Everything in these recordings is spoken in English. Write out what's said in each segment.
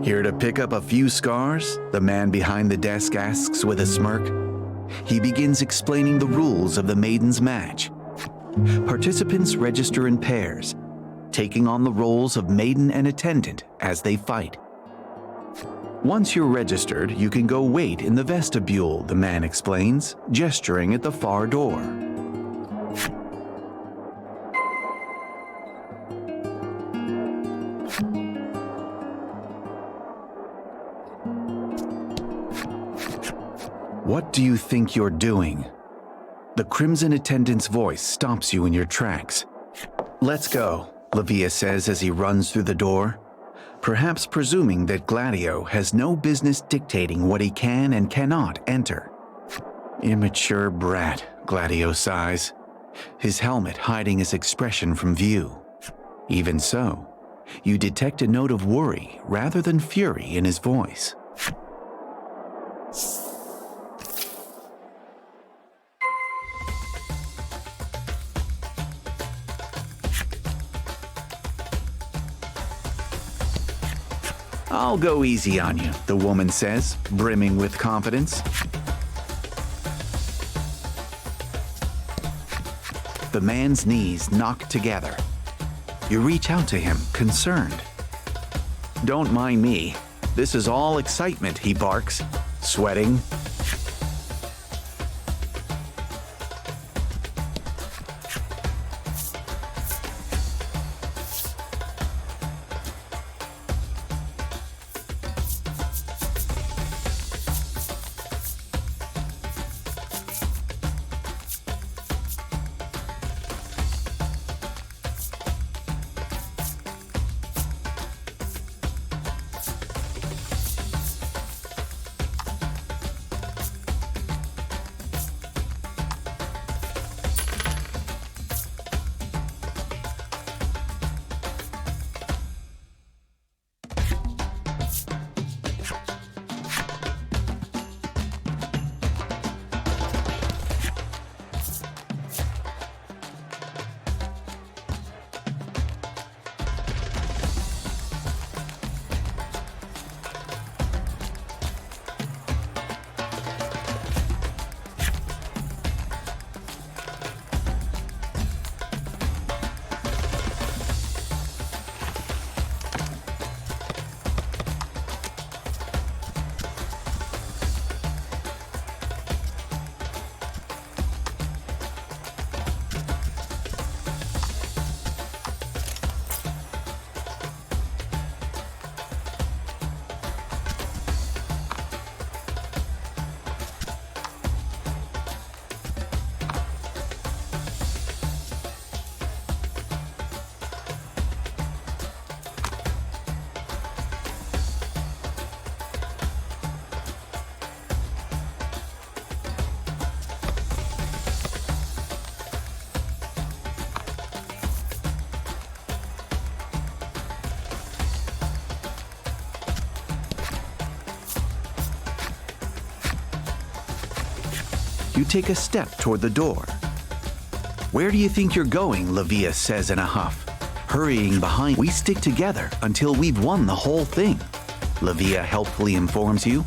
Here to pick up a few scars? The man behind the desk asks with a smirk. He begins explaining the rules of the Maiden's match. Participants register in pairs, taking on the roles of maiden and attendant as they fight. Once you're registered, you can go wait in the vestibule, the man explains, gesturing at the far door. What do you think you're doing? The crimson attendant's voice stops you in your tracks. Let's go, Livia says as he runs through the door, perhaps presuming that Gladio has no business dictating what he can and cannot enter. Immature brat, Gladio sighs, his helmet hiding his expression from view. Even so, you detect a note of worry rather than fury in his voice. I'll go easy on you, the woman says, brimming with confidence. The man's knees knock together. You reach out to him, concerned. Don't mind me. This is all excitement, he barks, sweating. You take a step toward the door. Where do you think you're going? Livia says in a huff. Hurrying behind, we stick together until we've won the whole thing. Livia helpfully informs you.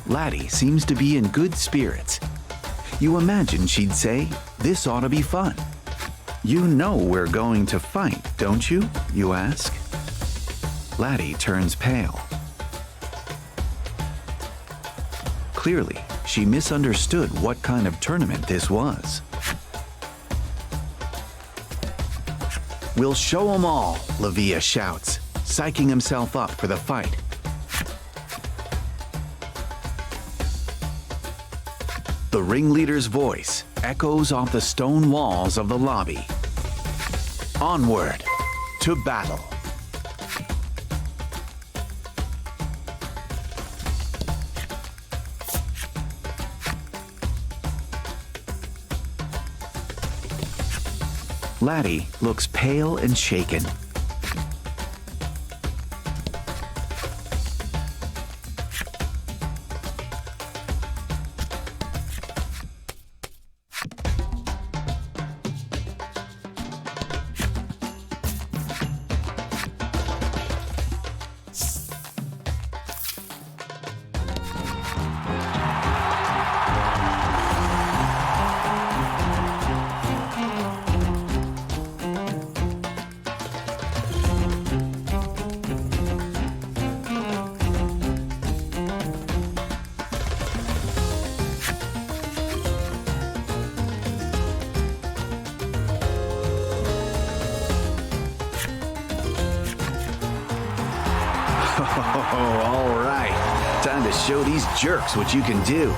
Laddie seems to be in good spirits. You imagine she'd say, "This ought to be fun." "You know we're going to fight, don't you?" you ask. Laddie turns pale. Clearly, she misunderstood what kind of tournament this was. "We'll show 'em all," Lavia shouts, psyching himself up for the fight. The ringleader's voice echoes off the stone walls of the lobby. Onward to battle. Laddie looks pale and shaken. Oh, all right. Time to show these jerks what you can do.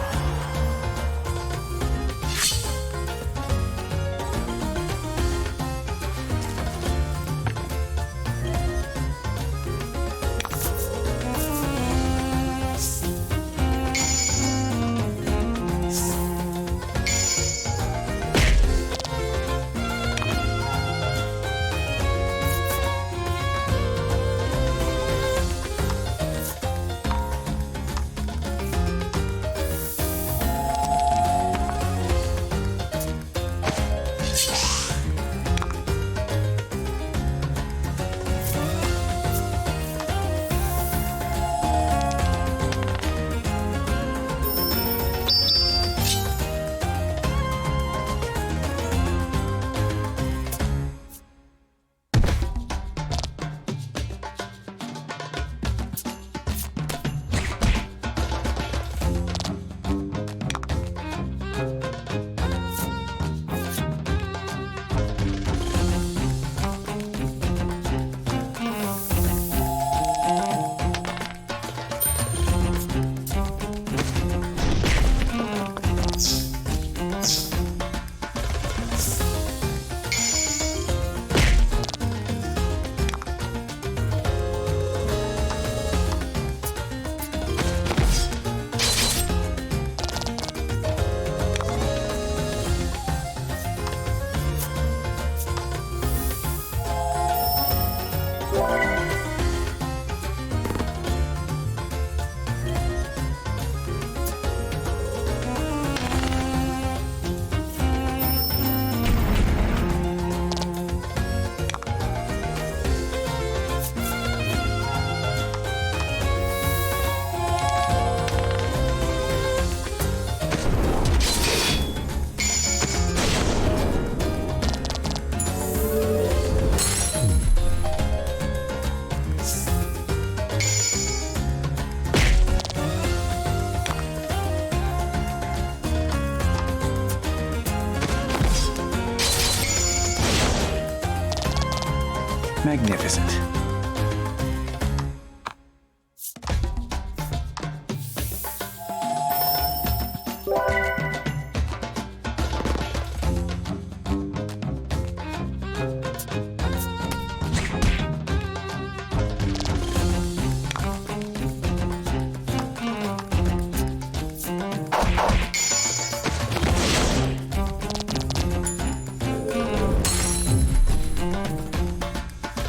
Magnificent.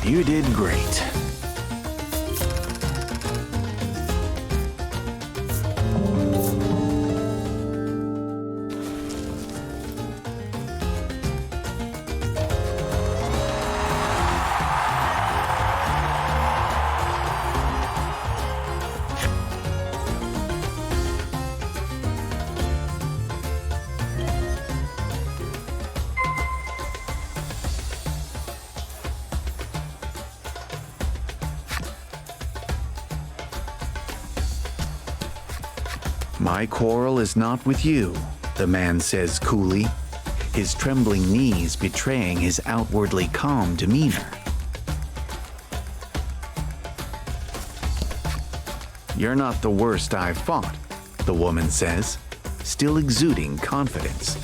You did great. My quarrel is not with you, the man says coolly, his trembling knees betraying his outwardly calm demeanor. You're not the worst I've fought, the woman says, still exuding confidence.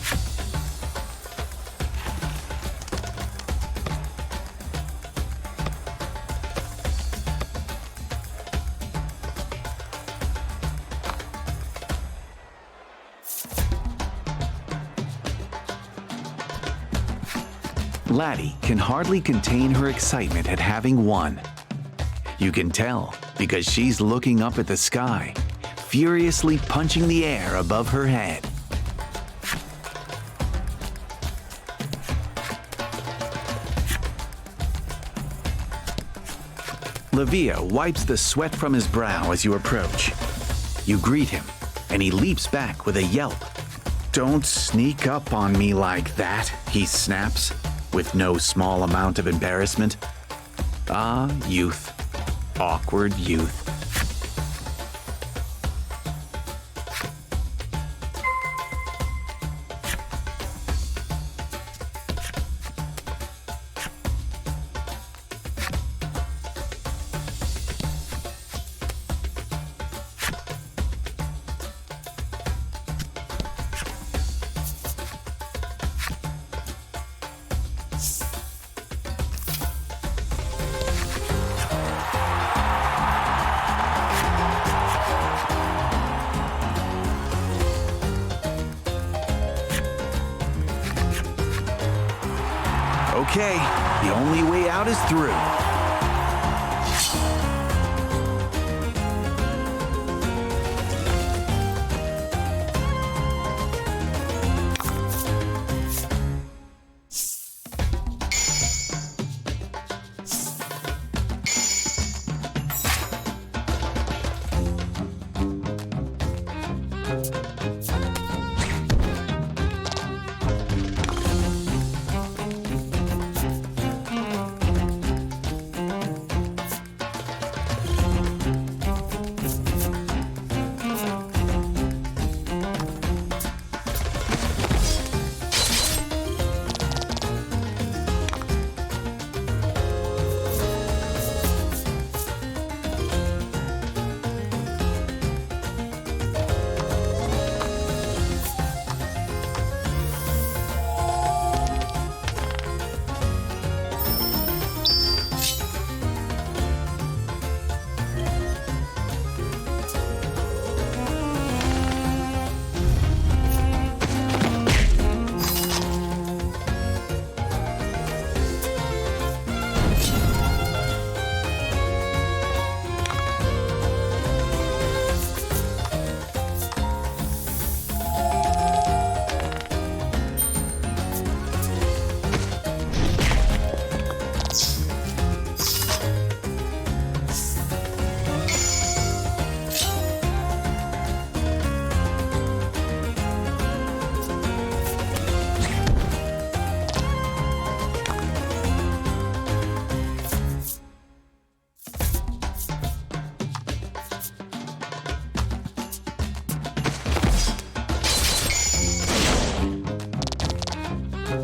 Laddie can hardly contain her excitement at having won. You can tell because she's looking up at the sky, furiously punching the air above her head. Livia wipes the sweat from his brow as you approach. You greet him, and he leaps back with a yelp. "Don't sneak up on me like that," he snaps, with no small amount of embarrassment. Ah, youth. Awkward youth. Okay, the only way out is through.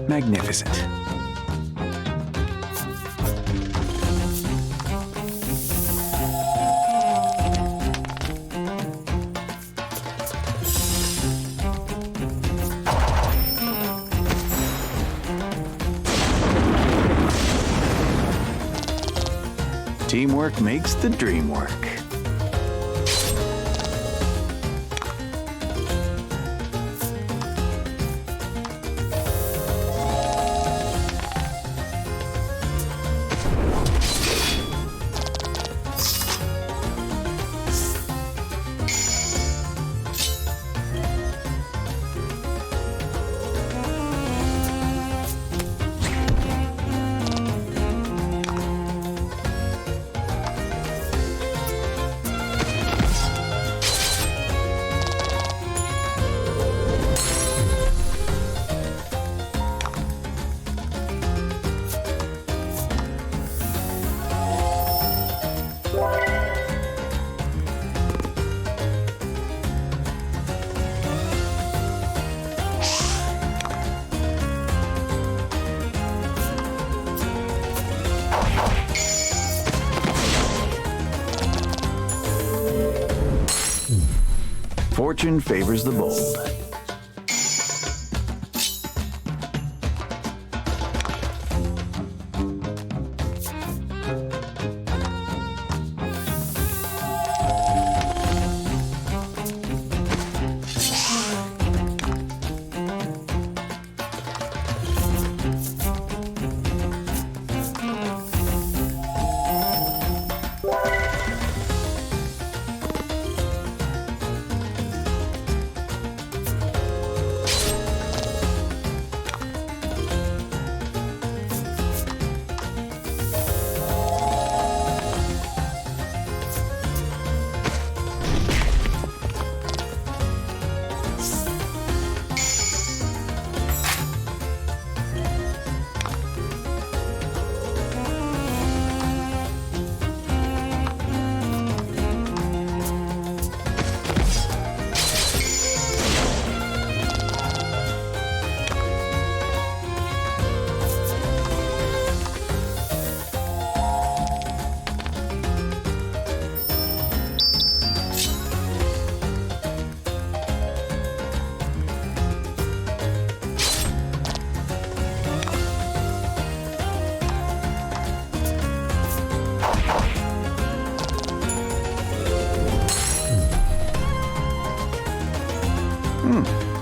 Magnificent. Teamwork makes the dream work. Fortune favors the bold.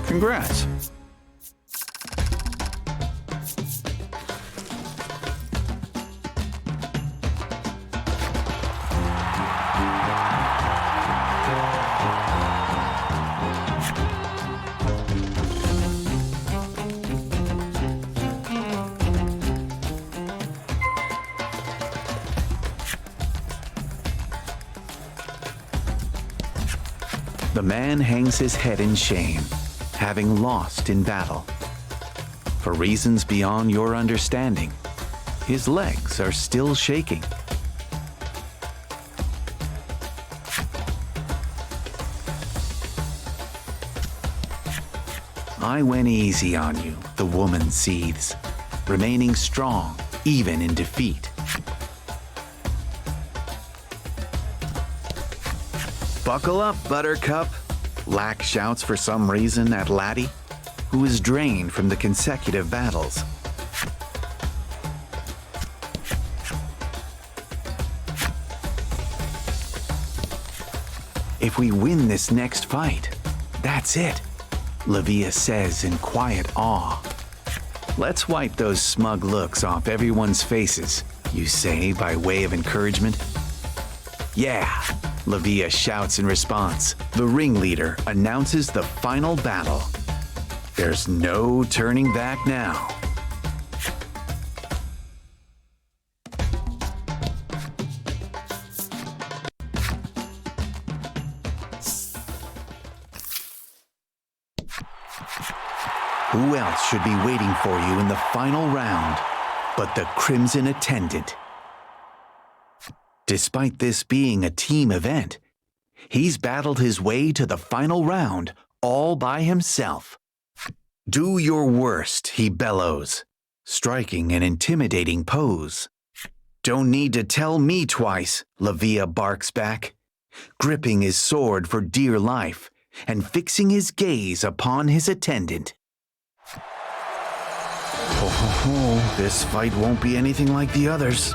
Congrats. The man hangs his head in shame, having lost in battle. For reasons beyond your understanding, his legs are still shaking. I went easy on you, the woman seethes, remaining strong even in defeat. Buckle up, Buttercup, Lack shouts for some reason at Laddie, who is drained from the consecutive battles. If we win this next fight, that's it, Lavia says in quiet awe. Let's wipe those smug looks off everyone's faces, you say by way of encouragement. Yeah, Lavia shouts in response. The ringleader announces the final battle. There's no turning back now. Who else should be waiting for you in the final round but the Crimson Attendant? Despite this being a team event, he's battled his way to the final round all by himself. Do your worst, he bellows, striking an intimidating pose. Don't need to tell me twice, Lavia barks back, gripping his sword for dear life and fixing his gaze upon his attendant. Oh, this fight won't be anything like the others.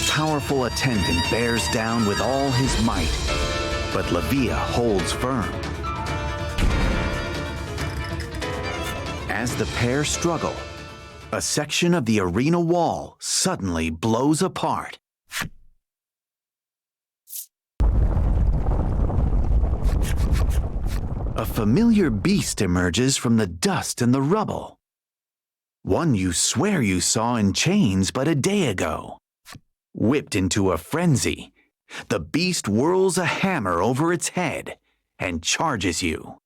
powerful attendant bears down with all his might, but Lavia holds firm. As the pair struggle, a section of the arena wall suddenly blows apart. A familiar beast emerges from the dust and the rubble. One you swear you saw in chains but a day ago. Whipped into a frenzy, the beast whirls a hammer over its head and charges you.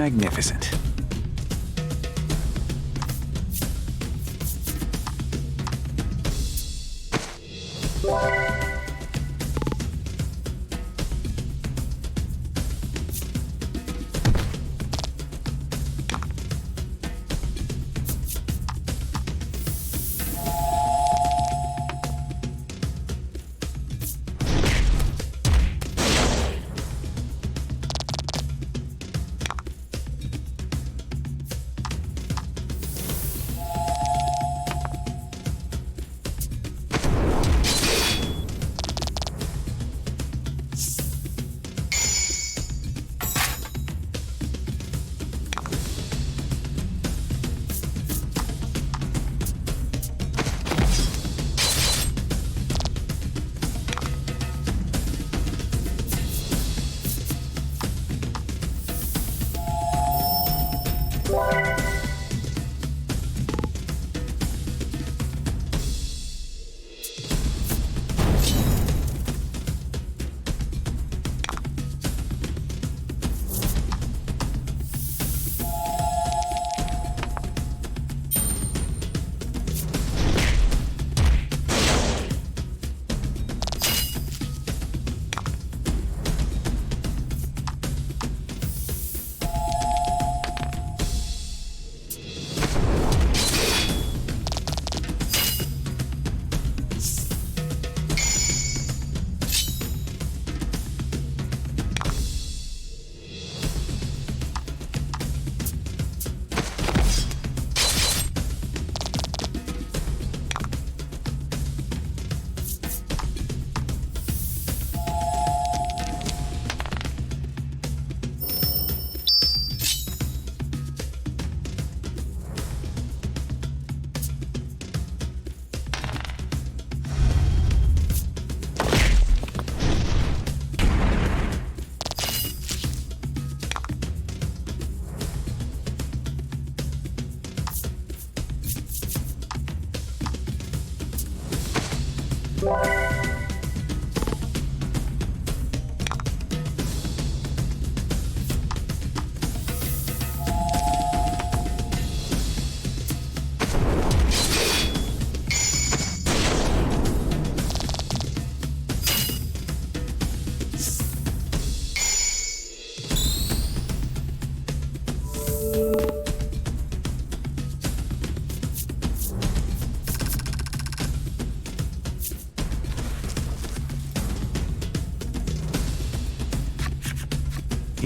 Magnificent.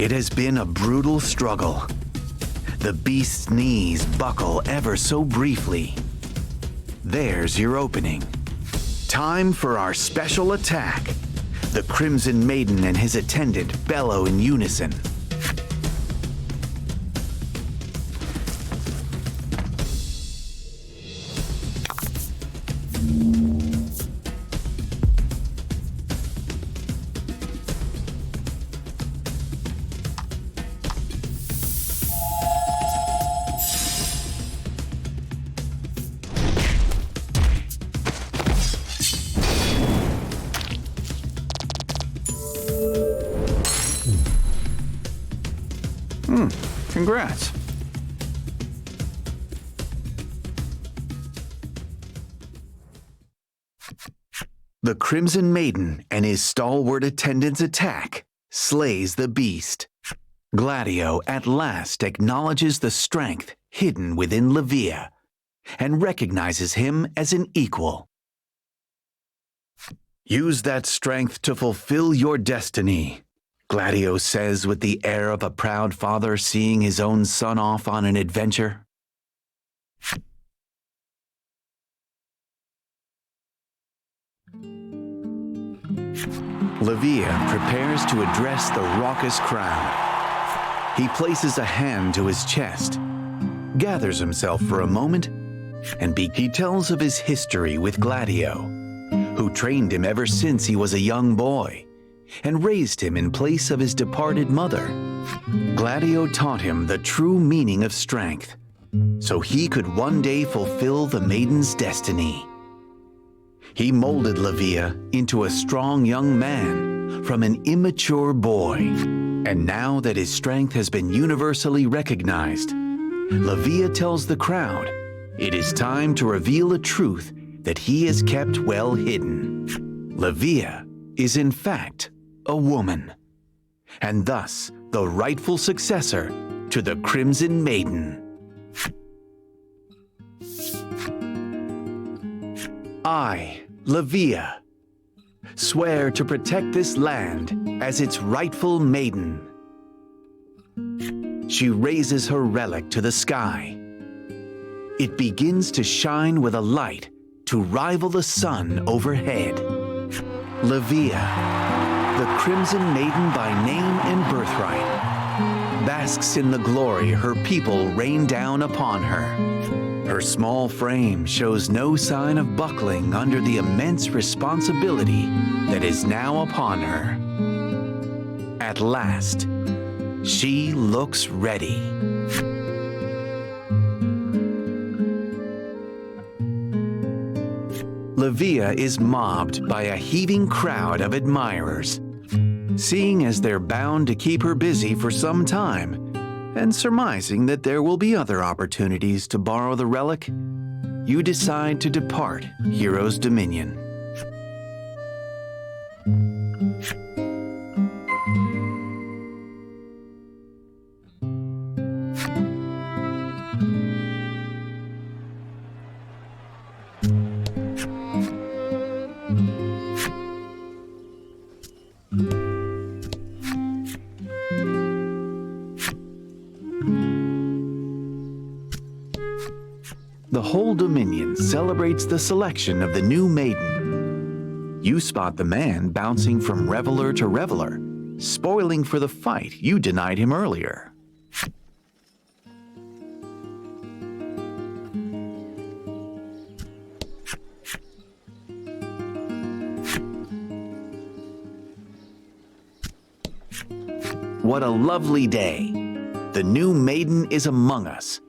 It has been a brutal struggle. The beast's knees buckle ever so briefly. There's your opening. Time for our special attack. The Crimson Maiden and his attendant bellow in unison. Congrats. The Crimson Maiden and his stalwart attendant's attack slays the beast. Gladio at last acknowledges the strength hidden within Livia and recognizes him as an equal. Use that strength to fulfill your destiny, Gladio says with the air of a proud father seeing his own son off on an adventure. Livia prepares to address the raucous crowd. He places a hand to his chest, gathers himself for a moment, and he tells of his history with Gladio, who trained him ever since he was a young boy and raised him in place of his departed mother. Gladio taught him the true meaning of strength, so he could one day fulfill the maiden's destiny. He molded Livia into a strong young man from an immature boy. And now that his strength has been universally recognized, Livia tells the crowd it is time to reveal a truth that he has kept well hidden. Livia is in fact a woman, and thus the rightful successor to the Crimson Maiden. I, Livia, swear to protect this land as its rightful maiden. She raises her relic to the sky. It begins to shine with a light to rival the sun overhead. Livia, the Crimson Maiden by name and birthright, basks in the glory her people rain down upon her. Her small frame shows no sign of buckling under the immense responsibility that is now upon her. At last, she looks ready. Livia is mobbed by a heaving crowd of admirers, seeing as they're bound to keep her busy for some time, and surmising that there will be other opportunities to borrow the relic, you decide to depart Hero's Dominion. The whole Dominion celebrates the selection of the new maiden. You spot the man bouncing from reveler to reveler, spoiling for the fight you denied him earlier. What a lovely day. The new maiden is among us.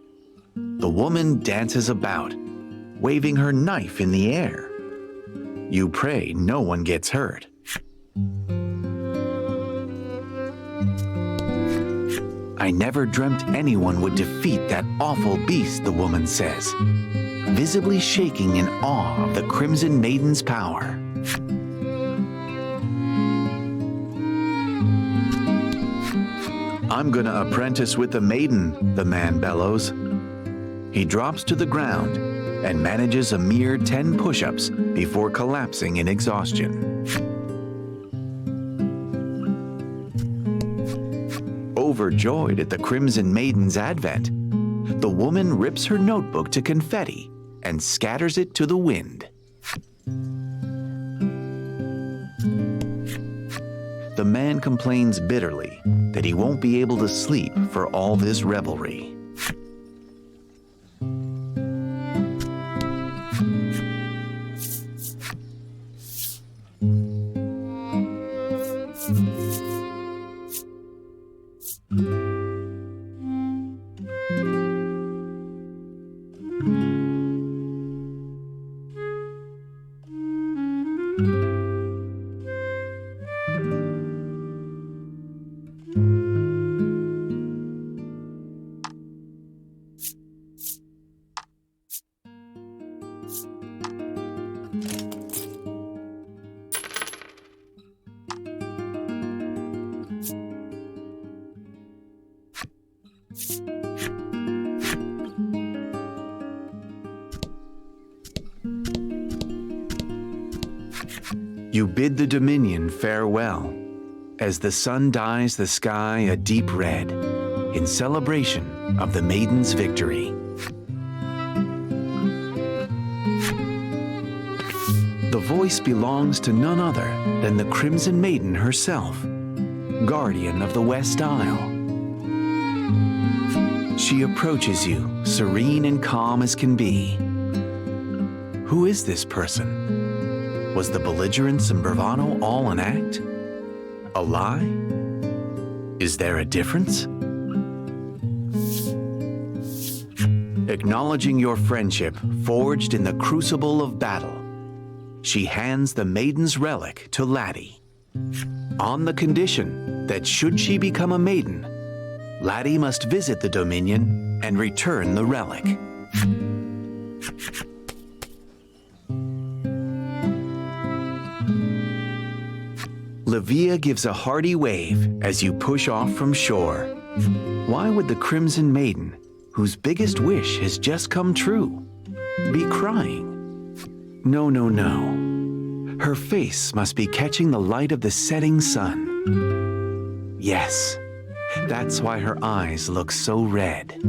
The woman dances about, waving her knife in the air. You pray no one gets hurt. I never dreamt anyone would defeat that awful beast, the woman says, visibly shaking in awe of the Crimson Maiden's power. I'm gonna apprentice with the maiden, the man bellows. He drops to the ground and manages a mere 10 push-ups before collapsing in exhaustion. Overjoyed at the Crimson Maiden's advent, the woman rips her notebook to confetti and scatters it to the wind. The man complains bitterly that he won't be able to sleep for all this revelry. You bid the Dominion farewell as the sun dyes the sky a deep red in celebration of the Maiden's victory. The voice belongs to none other than the Crimson Maiden herself, guardian of the West Isle. She approaches you, serene and calm as can be. Who is this person? Was the belligerence and bravado all an act? A lie? Is there a difference? Acknowledging your friendship forged in the crucible of battle, she hands the Maiden's relic to Laddie, on the condition that should she become a maiden, Laddie must visit the Dominion and return the relic. Livia gives a hearty wave as you push off from shore. Why would the Crimson Maiden, whose biggest wish has just come true, be crying? No, no, no. Her face must be catching the light of the setting sun. Yes, that's why her eyes look so red.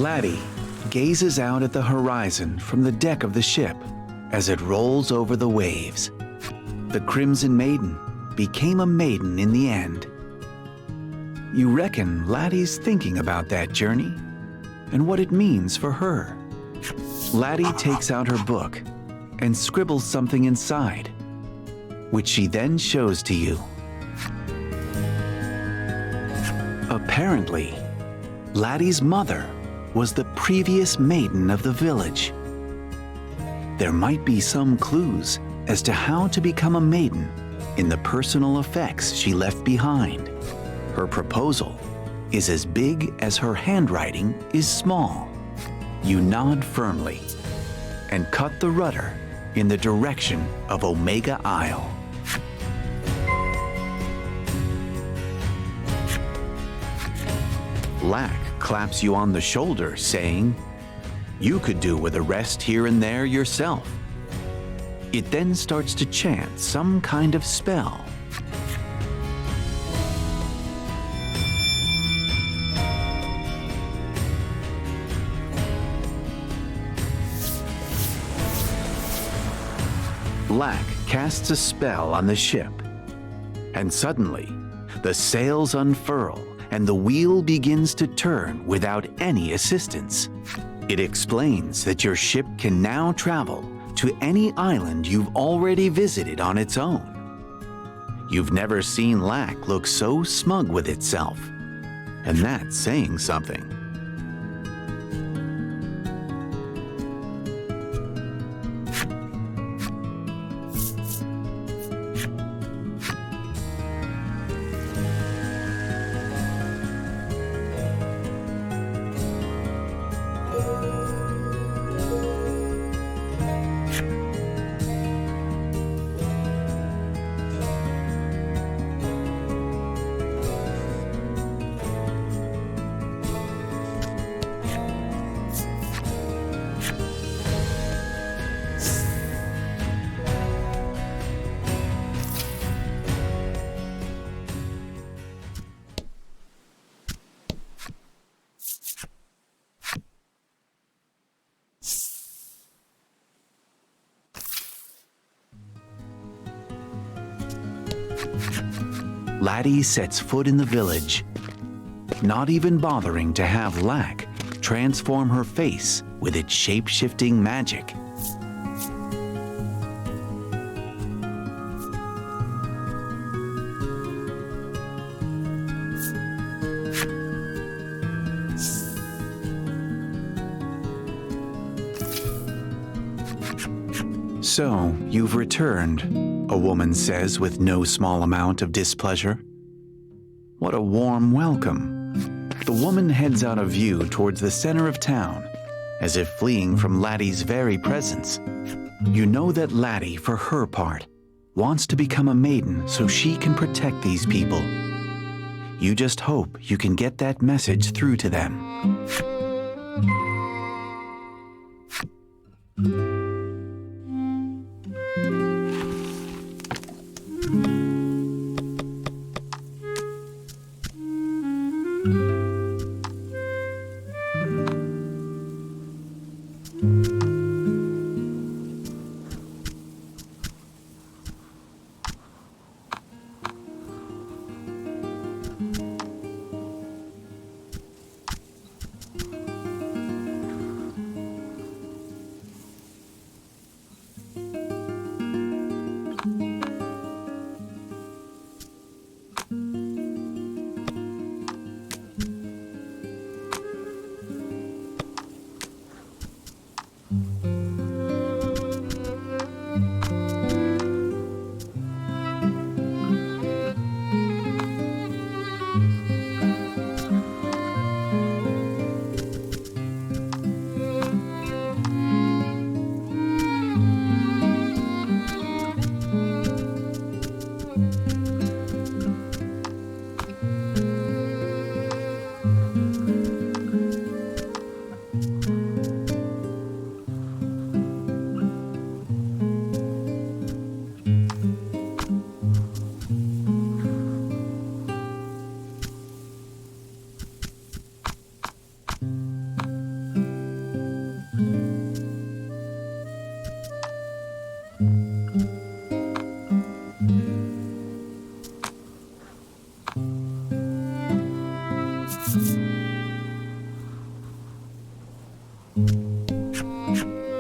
Laddie gazes out at the horizon from the deck of the ship as it rolls over the waves. The Crimson Maiden became a maiden in the end. You reckon Laddie's thinking about that journey and what it means for her. Laddie takes out her book and scribbles something inside, which she then shows to you. Apparently, Laddie's mother was the previous maiden of the village. There might be some clues as to how to become a maiden in the personal effects she left behind. Her proposal is as big as her handwriting is small. You nod firmly and cut the rudder in the direction of Omega Isle. Lack claps you on the shoulder, saying, "You could do with a rest here and there yourself." It then starts to chant some kind of spell. Lack casts a spell on the ship, and suddenly the sails unfurl and the wheel begins to turn without any assistance. It explains that your ship can now travel to any island you've already visited on its own. You've never seen Lack look so smug with itself, and that's saying something. Laddie sets foot in the village, not even bothering to have Lack transform her face with its shape-shifting magic. "So, you've returned," a woman says with no small amount of displeasure. What a warm welcome. The woman heads out of view towards the center of town, as if fleeing from Laddie's very presence. You know that Laddie, for her part, wants to become a maiden so she can protect these people. You just hope you can get that message through to them.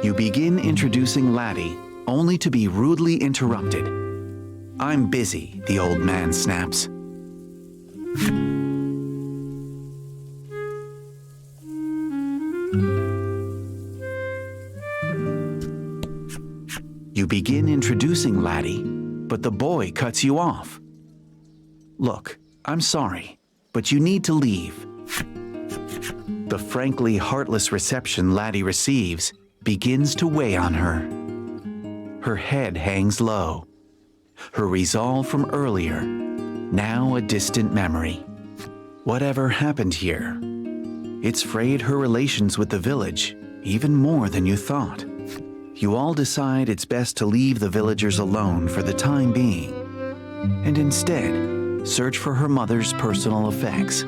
You begin introducing Laddie, only to be rudely interrupted. "I'm busy," the old man snaps. You begin introducing Laddie, but the boy cuts you off. Look, I'm sorry, but you need to leave. The frankly heartless reception Laddie receives begins to weigh on her. Her head hangs low. Her resolve from earlier, now a distant memory. Whatever happened here? It's frayed her relations with the village even more than you thought. You all decide it's best to leave the villagers alone for the time being, and instead search for her mother's personal effects.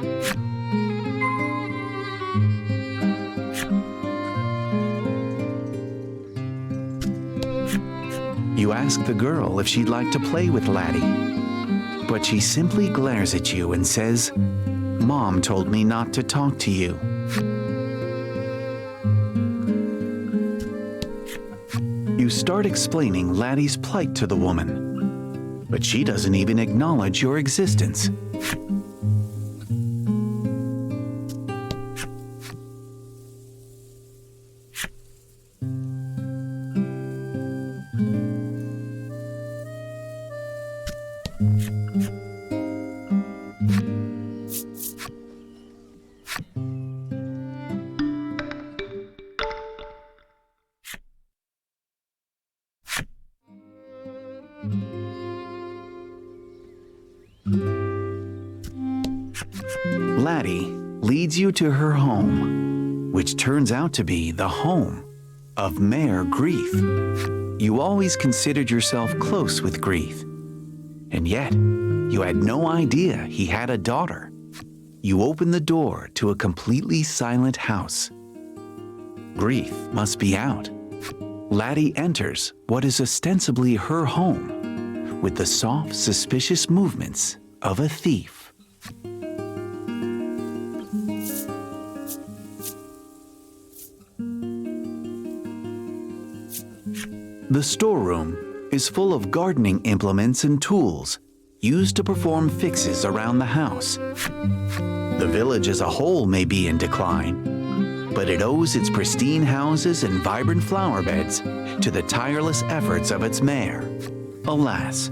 You ask the girl if she'd like to play with Laddie, but she simply glares at you and says, "Mom told me not to talk to you." You start explaining Laddie's plight to the woman, but she doesn't even acknowledge your existence. Laddie leads you to her home, which turns out to be the home of Mayor Grief. You always considered yourself close with Grief, and yet you had no idea he had a daughter. You open the door to a completely silent house. Grief must be out. Laddie enters what is ostensibly her home with the soft, suspicious movements of a thief. The storeroom is full of gardening implements and tools used to perform fixes around the house. The village as a whole may be in decline, but it owes its pristine houses and vibrant flower beds to the tireless efforts of its mayor. Alas,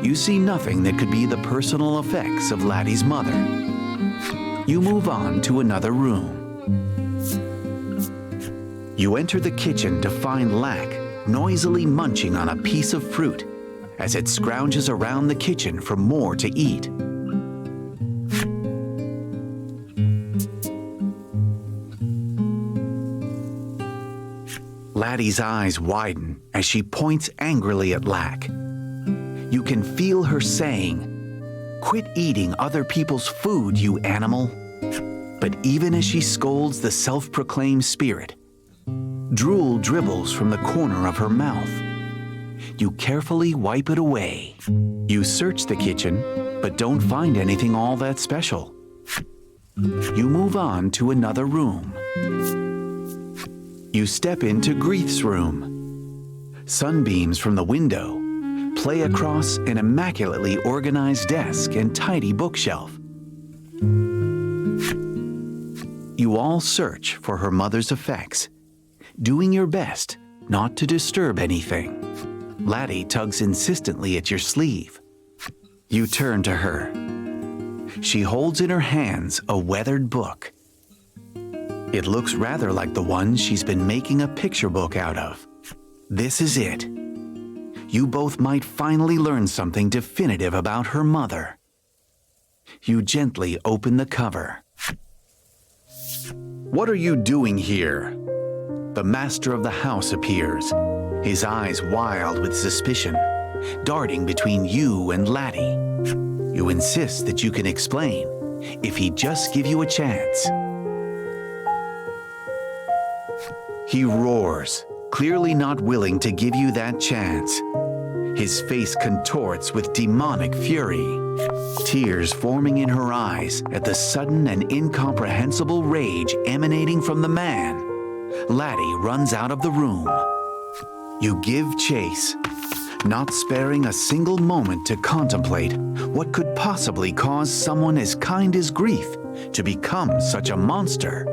you see nothing that could be the personal effects of Laddie's mother. You move on to another room. You enter the kitchen to find Lack noisily munching on a piece of fruit as it scrounges around the kitchen for more to eat. Laddie's eyes widen as she points angrily at Lack. You can feel her saying, "Quit eating other people's food, you animal." But even as she scolds the self-proclaimed spirit, drool dribbles from the corner of her mouth. You carefully wipe it away. You search the kitchen, but don't find anything all that special. You move on to another room. You step into Grief's room. Sunbeams from the window play across an immaculately organized desk and tidy bookshelf. You all search for her mother's effects, doing your best not to disturb anything. Laddie tugs insistently at your sleeve. You turn to her. She holds in her hands a weathered book. It looks rather like the one she's been making a picture book out of. This is it. You both might finally learn something definitive about her mother. You gently open the cover. "What are you doing here?" The master of the house appears, his eyes wild with suspicion, darting between you and Laddie. You insist that you can explain, if he'd just give you a chance. He roars, clearly not willing to give you that chance. His face contorts with demonic fury, tears forming in her eyes at the sudden and incomprehensible rage emanating from the man. Laddie runs out of the room. You give chase, not sparing a single moment to contemplate what could possibly cause someone as kind as Grief to become such a monster.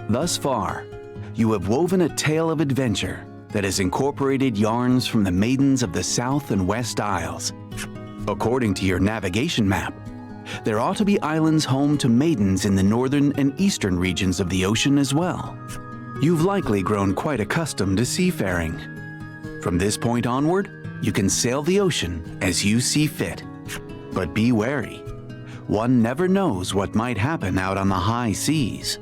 Thus far, you have woven a tale of adventure that has incorporated yarns from the maidens of the South and West Isles. According to your navigation map, there ought to be islands home to maidens in the northern and eastern regions of the ocean as well. You've likely grown quite accustomed to seafaring. From this point onward, you can sail the ocean as you see fit. But be wary. One never knows what might happen out on the high seas.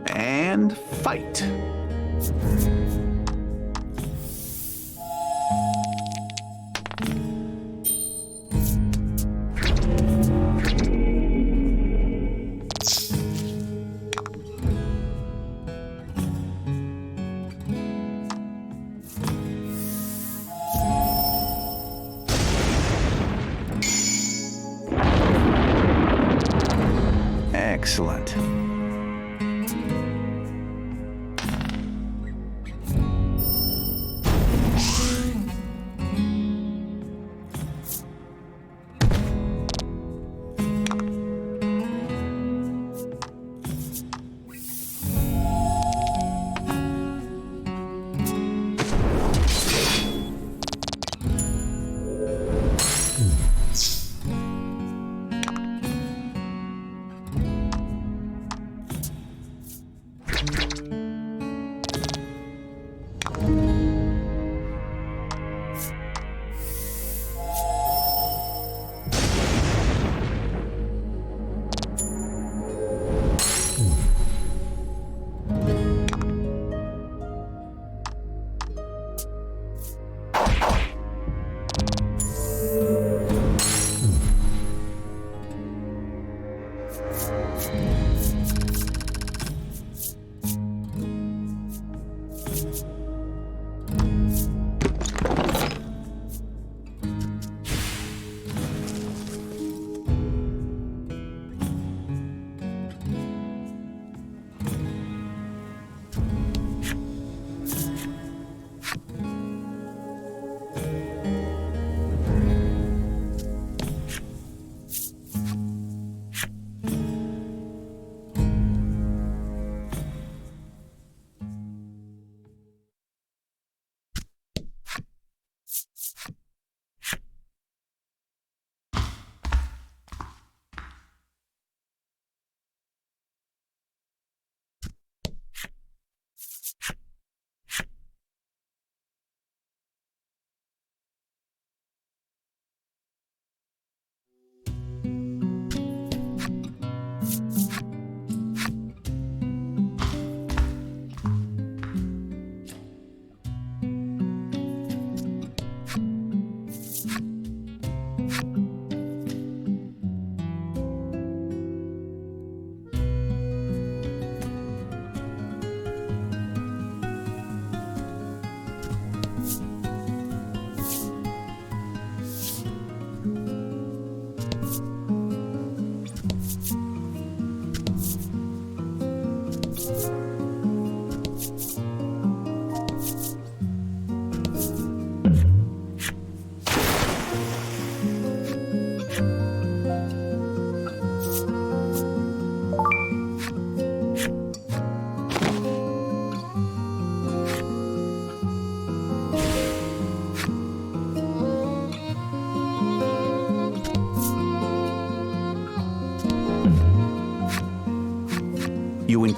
And fight. Excellent.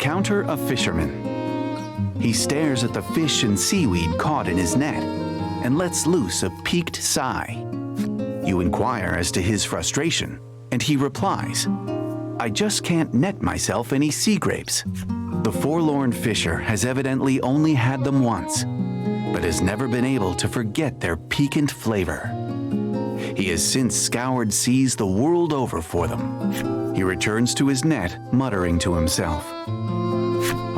encounter a fisherman. He stares at the fish and seaweed caught in his net and lets loose a peaked sigh. You inquire as to his frustration, and he replies, "I just can't net myself any sea grapes." The forlorn fisher has evidently only had them once, but has never been able to forget their piquant flavor. He has since scoured seas the world over for them. He returns to his net, muttering to himself,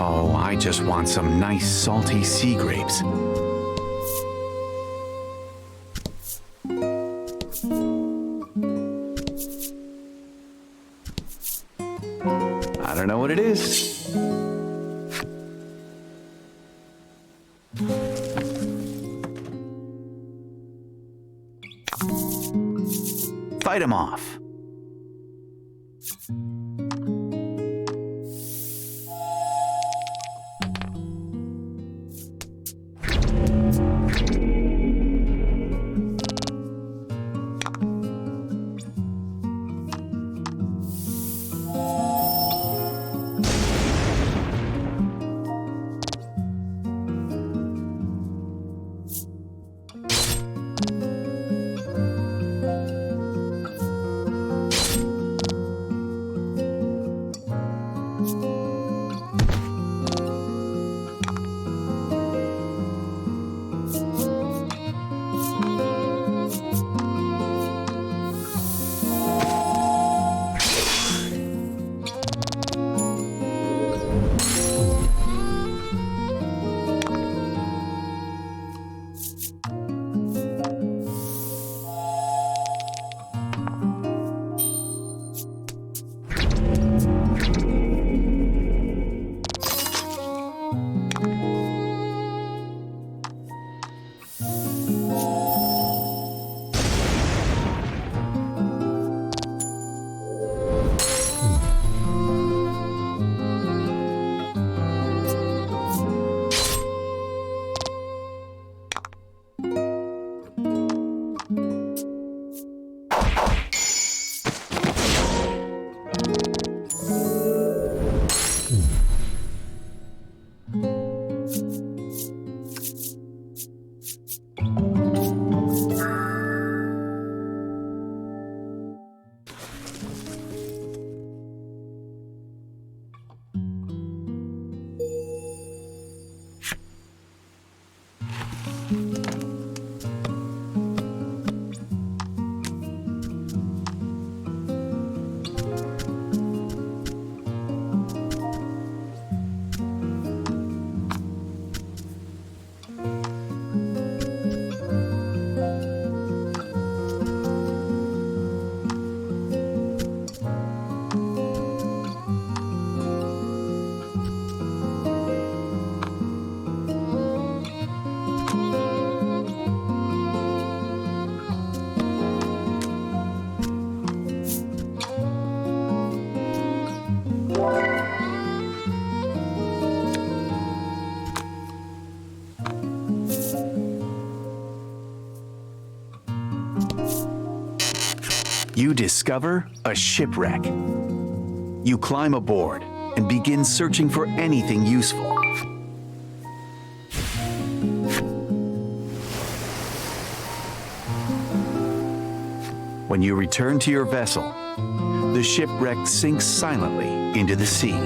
"Oh, I just want some nice salty sea grapes." I don't know what it is. Fight him off. You discover a shipwreck. You climb aboard and begin searching for anything useful. When you return to your vessel, the shipwreck sinks silently into the sea.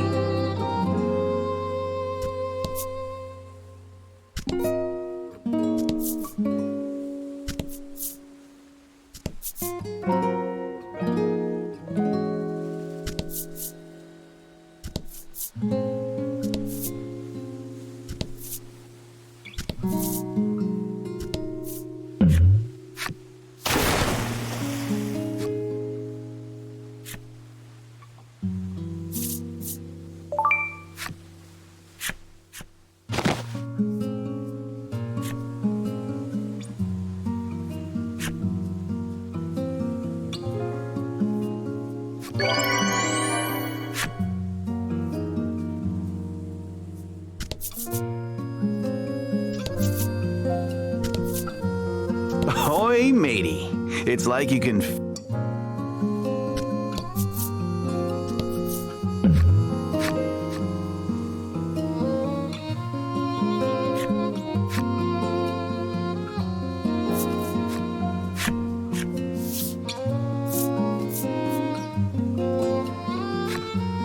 Ahoy, matey. It's like you can...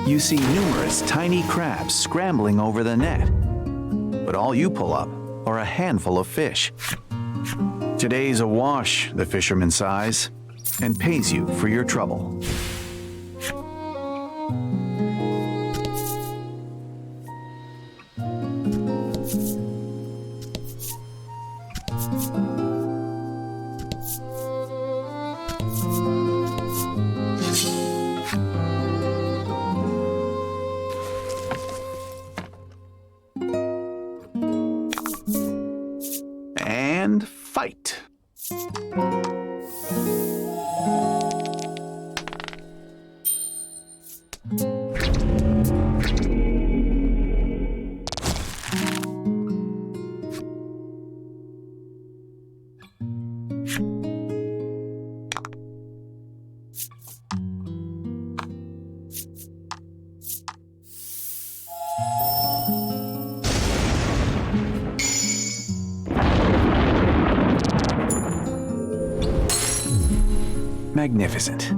You see numerous tiny crabs scrambling over the net, but all you pull up are a handful of fish. Today's a wash, the fisherman sighs, and pays you for your trouble. And fight. Magnificent.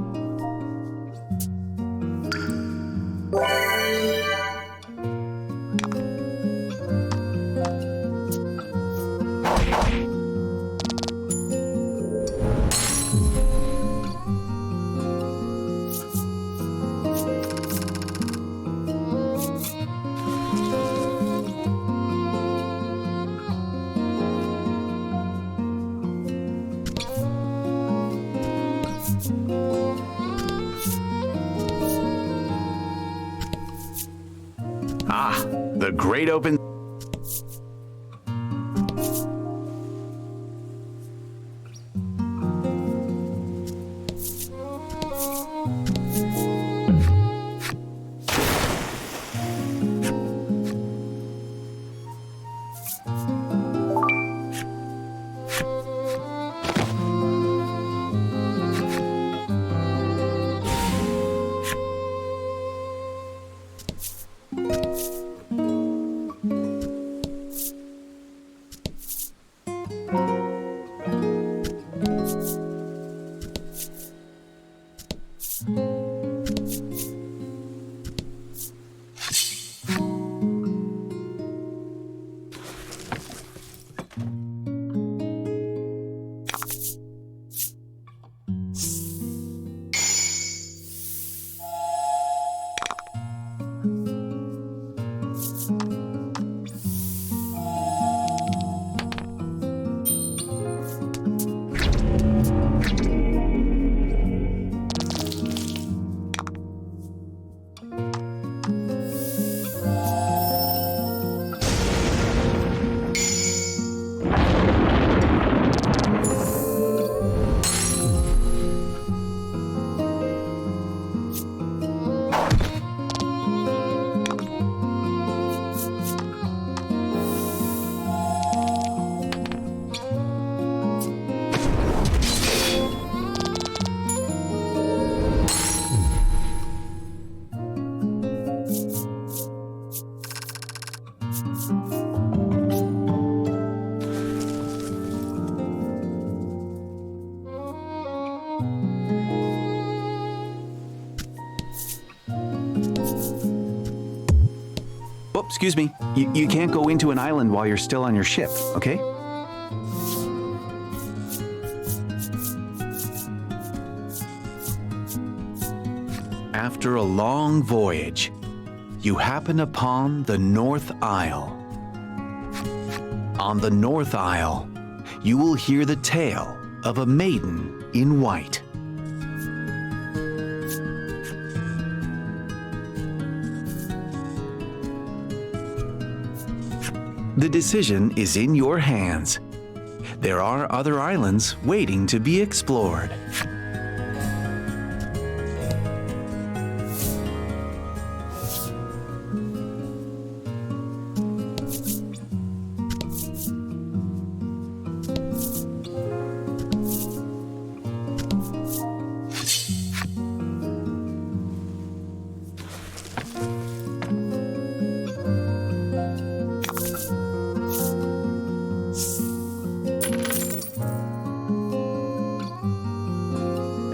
Ah, the great open... Oh, excuse me. You can't go into an island while you're still on your ship, okay? After a long voyage, you happen upon the North Isle. On the North Isle, you will hear the tale of a maiden in white. The decision is in your hands. There are other islands waiting to be explored.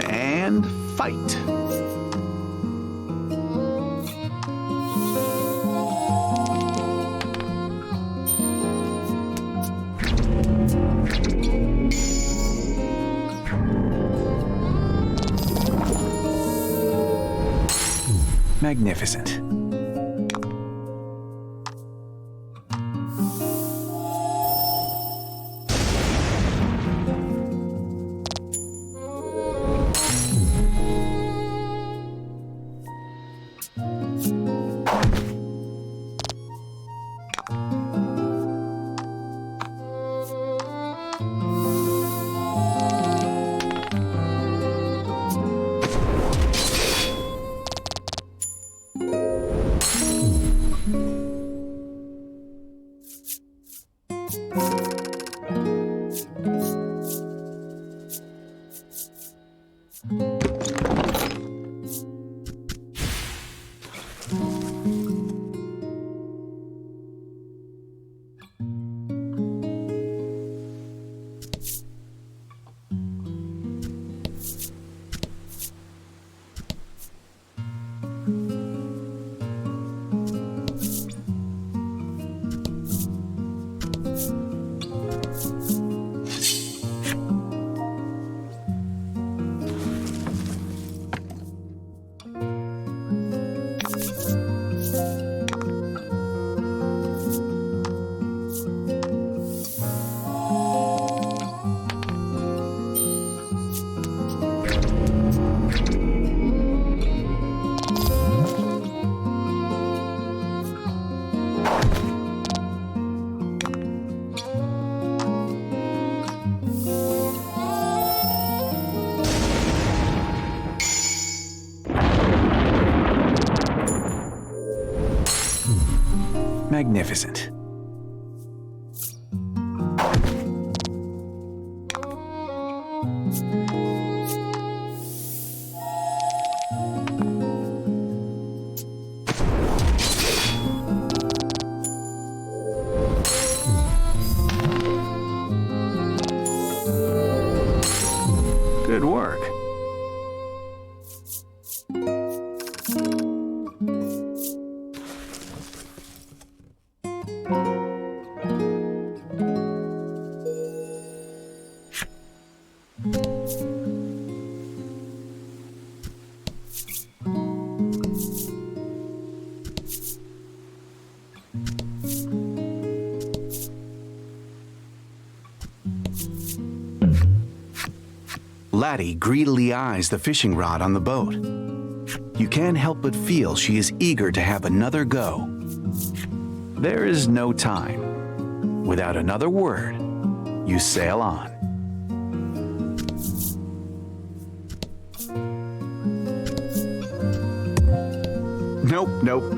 And fight. Magnificent. Magnificent. Good work. Laddie greedily eyes the fishing rod on the boat. You can't help but feel she is eager to have another go. There is no time. Without another word, you sail on. Nope.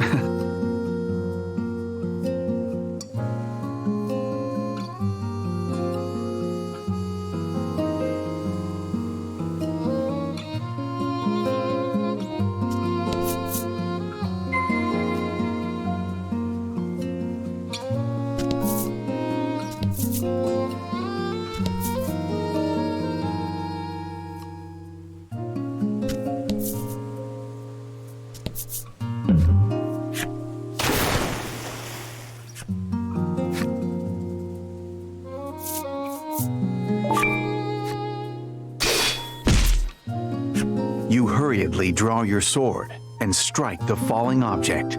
You hurriedly draw your sword and strike the falling object.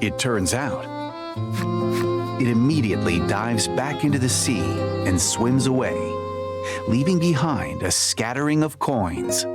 It turns out, it immediately dives back into the sea and swims away, leaving behind a scattering of coins.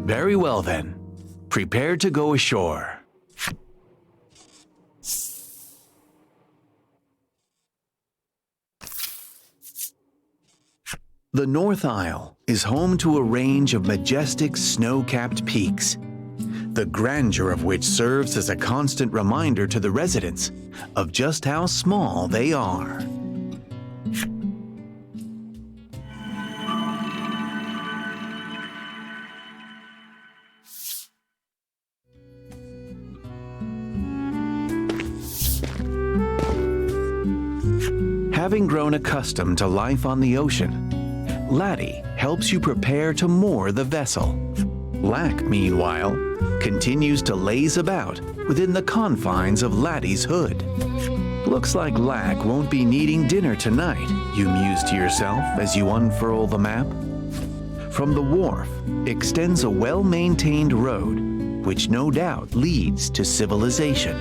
Very well then. Prepare to go ashore. The North Isle is home to a range of majestic snow-capped peaks, the grandeur of which serves as a constant reminder to the residents of just how small they are. Having grown accustomed to life on the ocean, Laddie helps you prepare to moor the vessel. Lack, meanwhile, continues to laze about within the confines of Laddie's hood. Looks like Lack won't be needing dinner tonight, you muse to yourself as you unfurl the map. From the wharf extends a well-maintained road, which no doubt leads to civilization.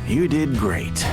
You did great.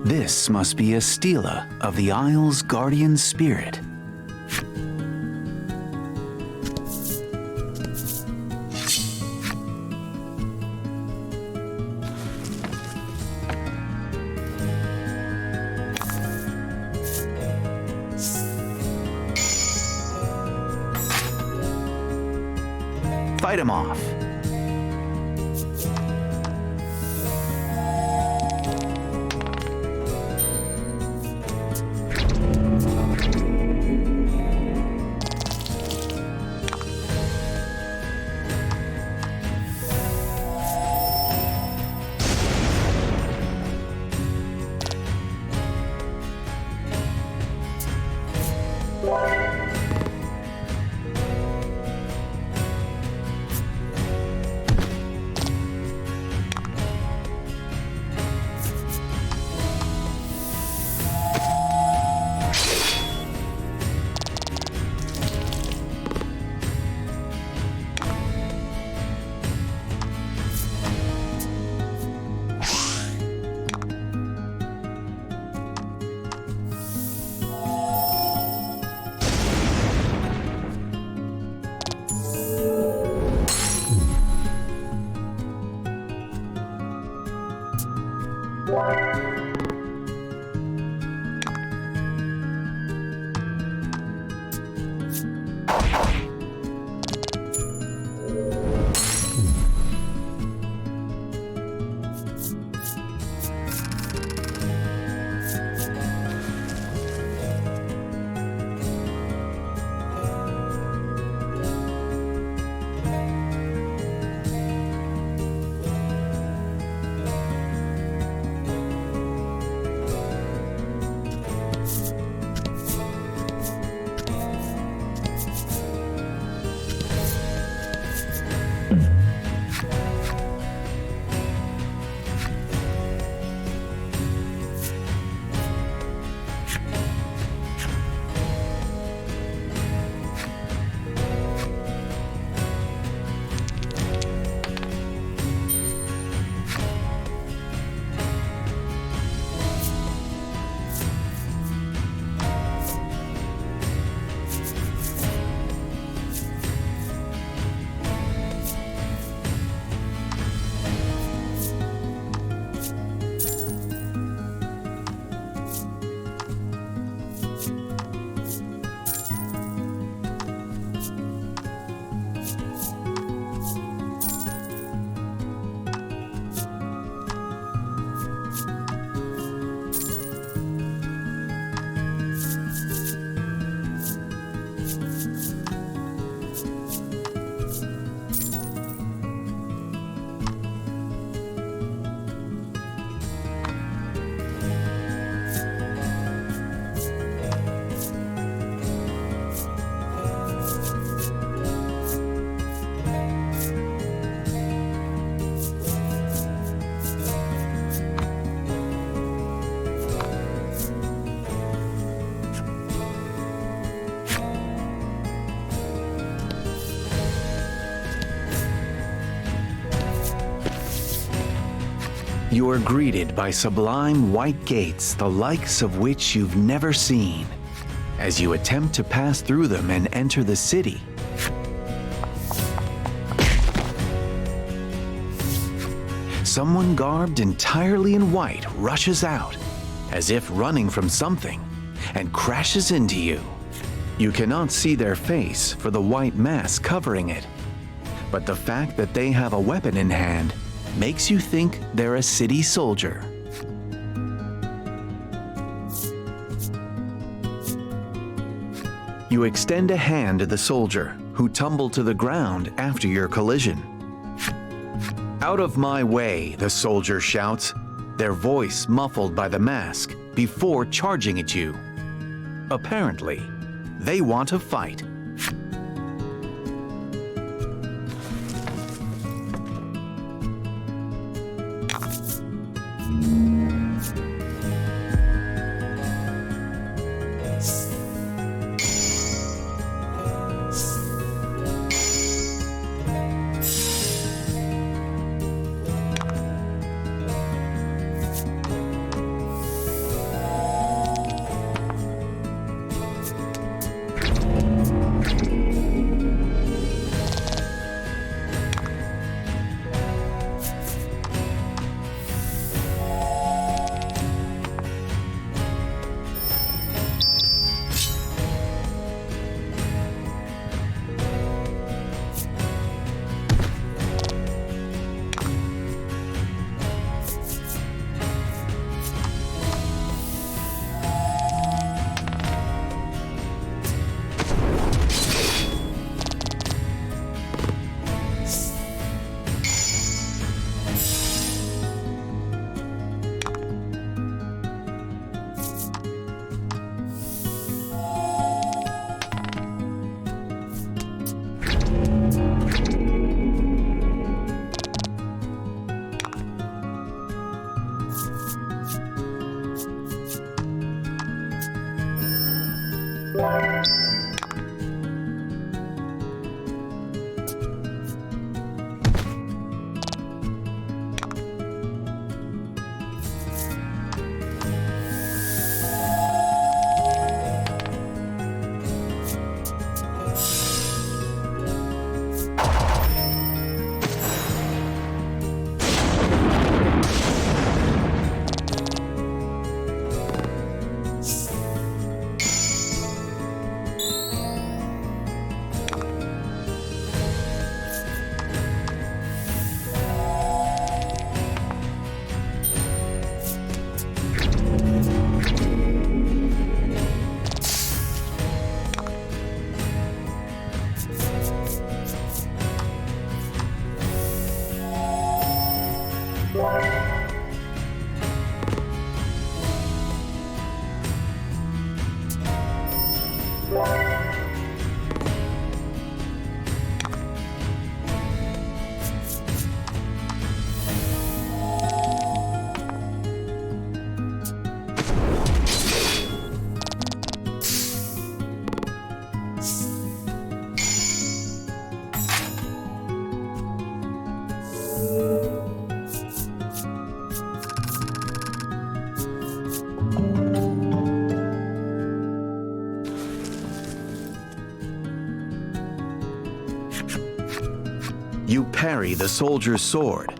This must be a stela of the Isle's guardian spirit. Fight him off. You are greeted by sublime white gates, the likes of which you've never seen. As you attempt to pass through them and enter the city, someone garbed entirely in white rushes out, as if running from something, and crashes into you. You cannot see their face for the white mask covering it, but the fact that they have a weapon in hand makes you think they're a city soldier. You extend a hand to the soldier, who tumbled to the ground after your collision. "Out of my way," the soldier shouts, their voice muffled by the mask, before charging at you. Apparently, they want to fight. You parry the soldier's sword,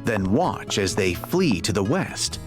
then watch as they flee to the west.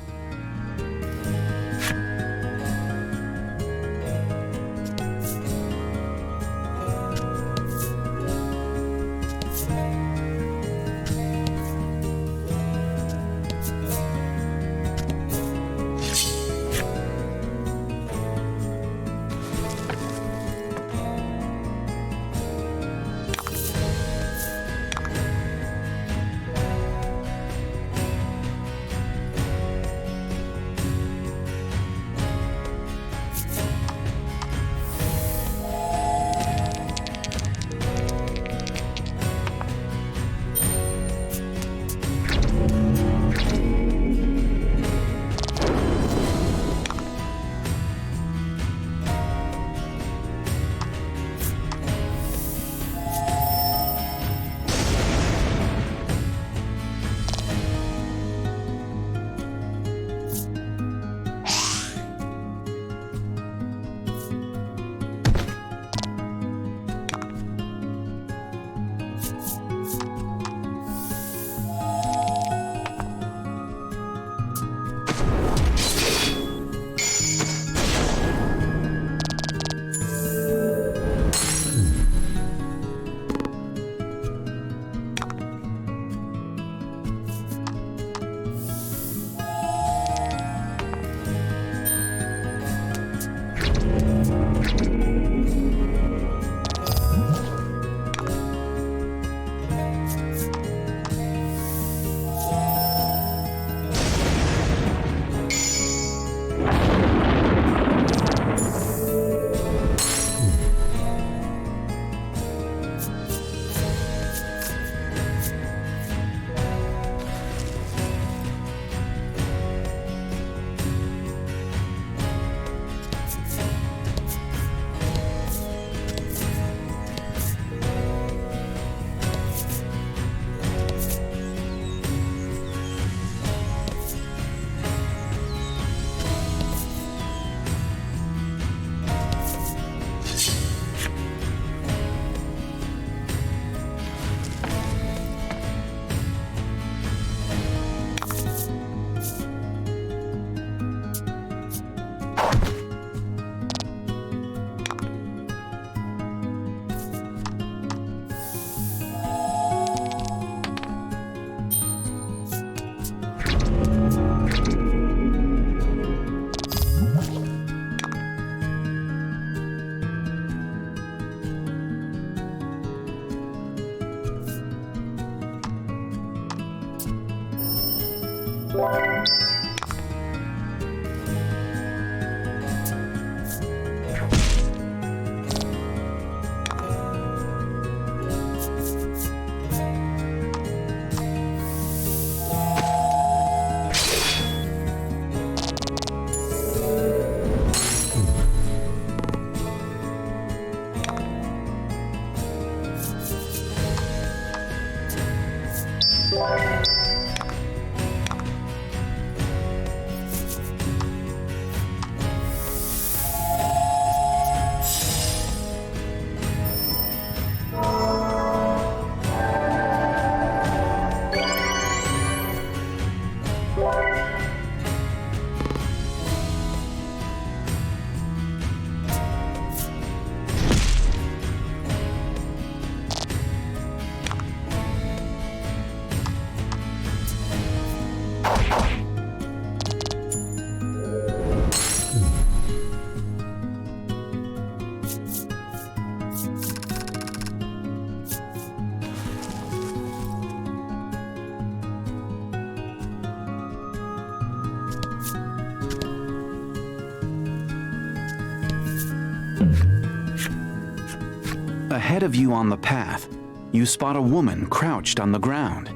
Ahead of you on the path, you spot a woman crouched on the ground.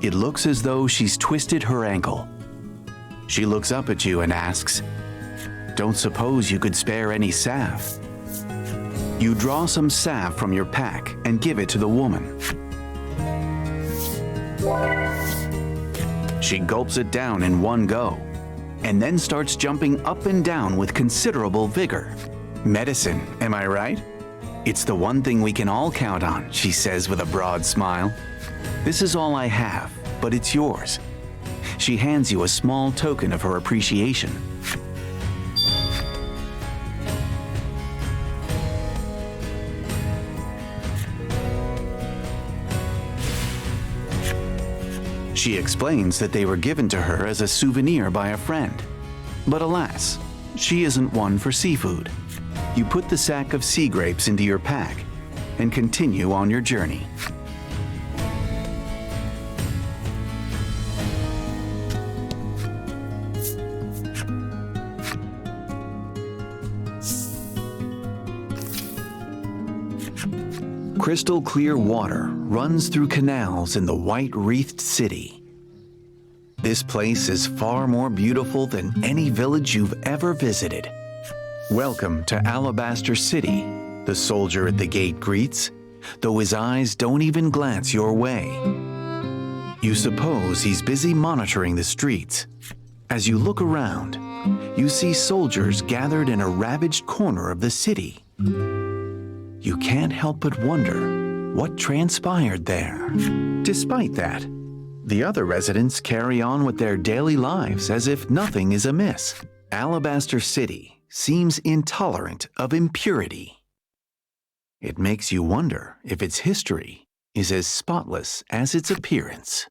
It looks as though she's twisted her ankle. She looks up at you and asks, "Don't suppose you could spare any salve?" You draw some salve from your pack and give it to the woman. She gulps it down in one go, and then starts jumping up and down with considerable vigor. "Medicine, am I right? It's the one thing we can all count on," she says with a broad smile. "This is all I have, but it's yours." She hands you a small token of her appreciation. She explains that they were given to her as a souvenir by a friend. But alas, she isn't one for seafood. You put the sack of sea grapes into your pack and continue on your journey. Crystal clear water runs through canals in the white-wreathed city. This place is far more beautiful than any village you've ever visited. "Welcome to Alabaster City," the soldier at the gate greets, though his eyes don't even glance your way. You suppose he's busy monitoring the streets. As you look around, you see soldiers gathered in a ravaged corner of the city. You can't help but wonder what transpired there. Despite that, the other residents carry on with their daily lives as if nothing is amiss. Alabaster City seems intolerant of impurity. It makes you wonder if its history is as spotless as its appearance.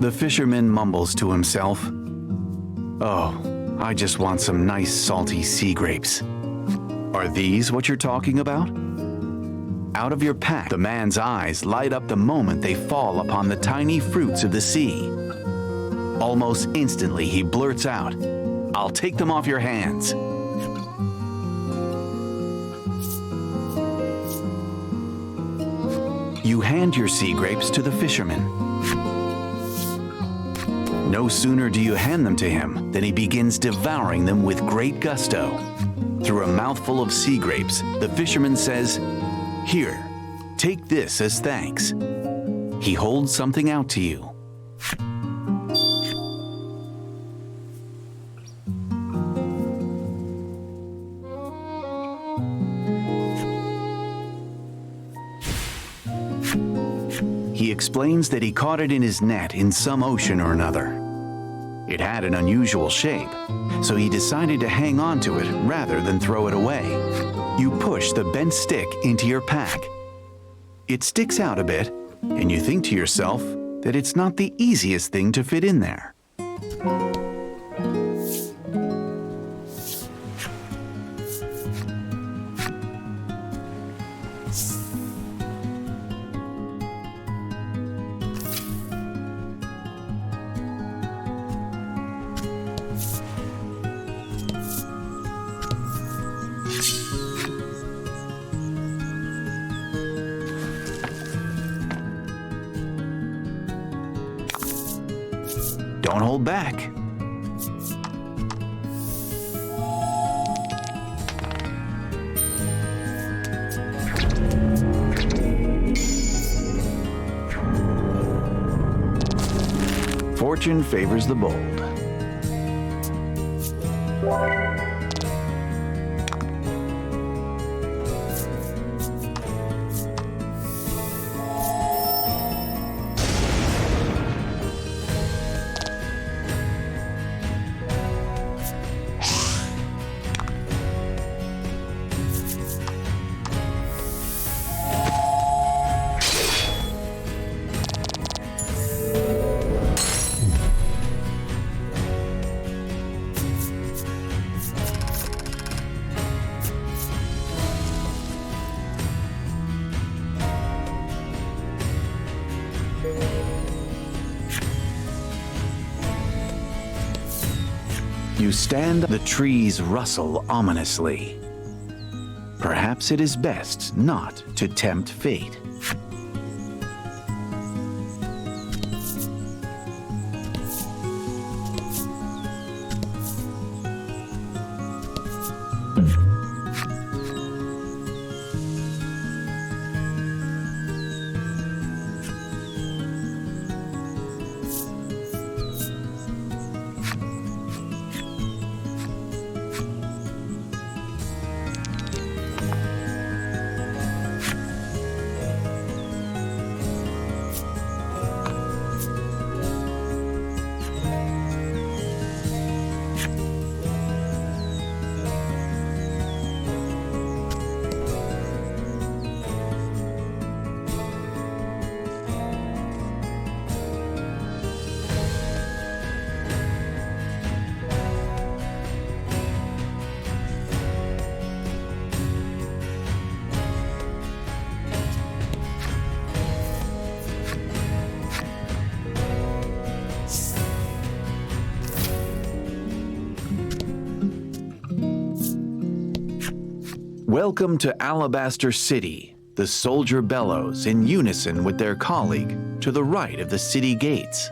The fisherman mumbles to himself, "Oh, I just want some nice salty sea grapes." "Are these what you're talking about?" Out of your pack, the man's eyes light up the moment they fall upon the tiny fruits of the sea. Almost instantly, he blurts out, "I'll take them off your hands." You hand your sea grapes to the fisherman. No sooner do you hand them to him than he begins devouring them with great gusto. Through a mouthful of sea grapes, the fisherman says, "Here, take this as thanks." He holds something out to you. He explains that he caught it in his net in some ocean or another. It had an unusual shape, so he decided to hang on to it rather than throw it away. You push the bent stick into your pack. It sticks out a bit, and you think to yourself that it's not the easiest thing to fit in there. Don't hold back. Fortune favors the bold. You stand, the trees rustle ominously. Perhaps it is best not to tempt fate. Welcome to Alabaster City, the soldier bellows in unison with their colleague to the right of the city gates.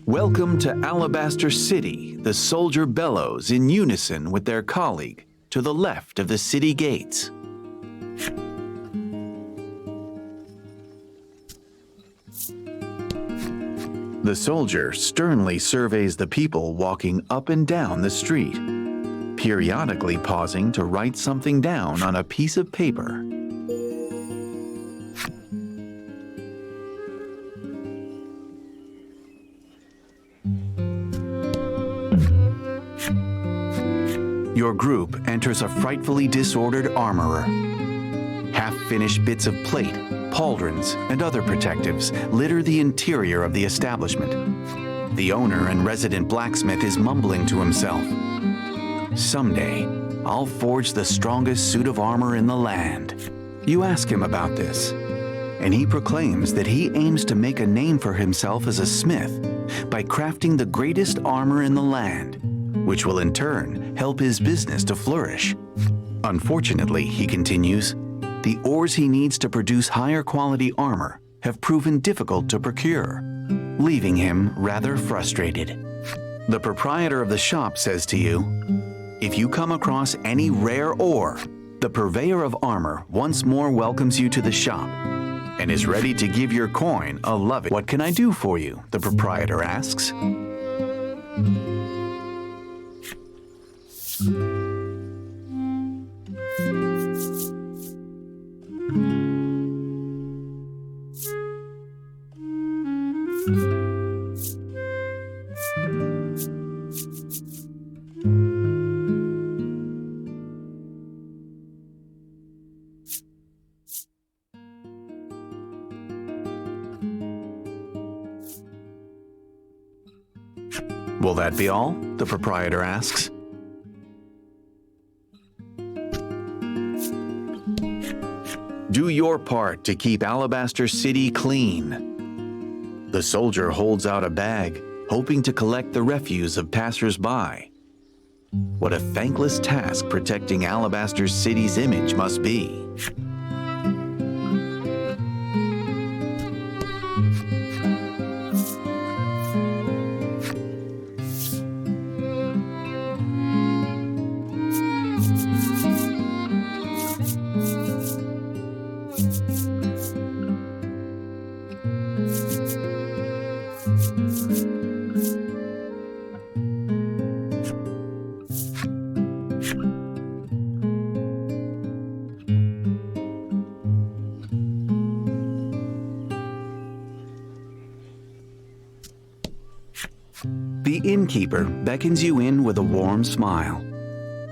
Welcome to Alabaster City, the soldier bellows in unison with their colleague to the left of the city gates. The soldier sternly surveys the people walking up and down the street, periodically pausing to write something down on a piece of paper. Your group enters a frightfully disordered armorer. Half-finished bits of plate, pauldrons, and other protectives litter the interior of the establishment. The owner and resident blacksmith is mumbling to himself, "Someday, I'll forge the strongest suit of armor in the land." You ask him about this, and he proclaims that he aims to make a name for himself as a smith by crafting the greatest armor in the land, which will in turn help his business to flourish. Unfortunately, he continues, the ores he needs to produce higher quality armor have proven difficult to procure, leaving him rather frustrated. The proprietor of the shop says to you, if you come across any rare ore, the purveyor of armor once more welcomes you to the shop and is ready to give your coin a loving. What can I do for you? The proprietor asks. Will that be all? The proprietor asks. Do your part to keep Alabaster City clean. The soldier holds out a bag, hoping to collect the refuse of passers-by. What a thankless task protecting Alabaster City's image must be. innkeeper beckons you in with a warm smile.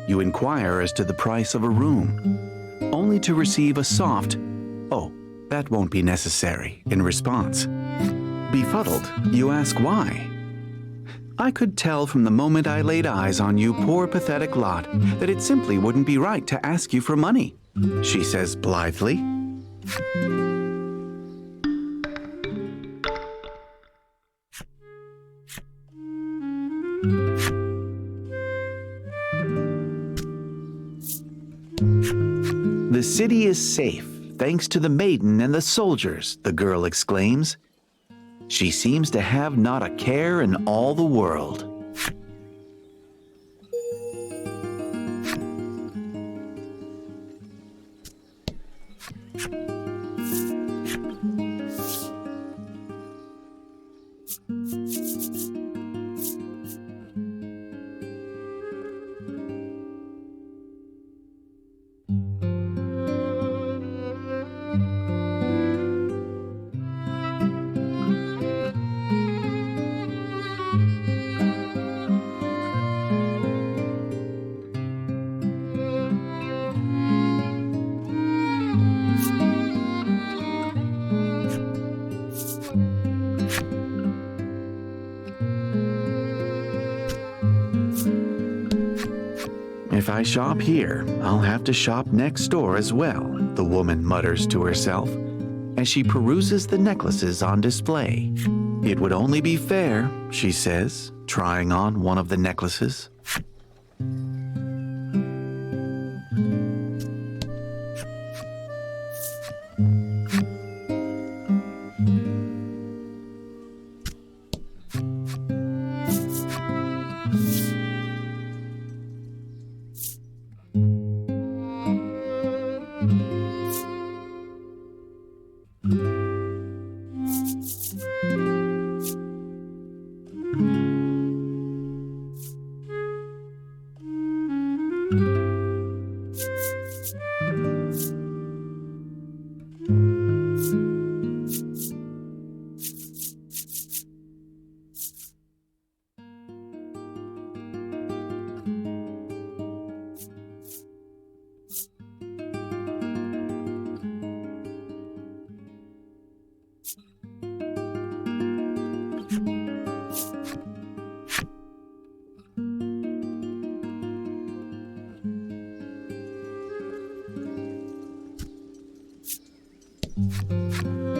You inquire as to the price of a room, only to receive a soft, "Oh, that won't be necessary," in response. Befuddled, you ask why. "I could tell from the moment I laid eyes on you poor pathetic lot that it simply wouldn't be right to ask you for money," she says blithely. "The city is safe, thanks to the maiden and the soldiers," the girl exclaims. She seems to have not a care in all the world. "If I shop here, I'll have to shop next door as well," the woman mutters to herself as she peruses the necklaces on display. "It would only be fair," she says, trying on one of the necklaces.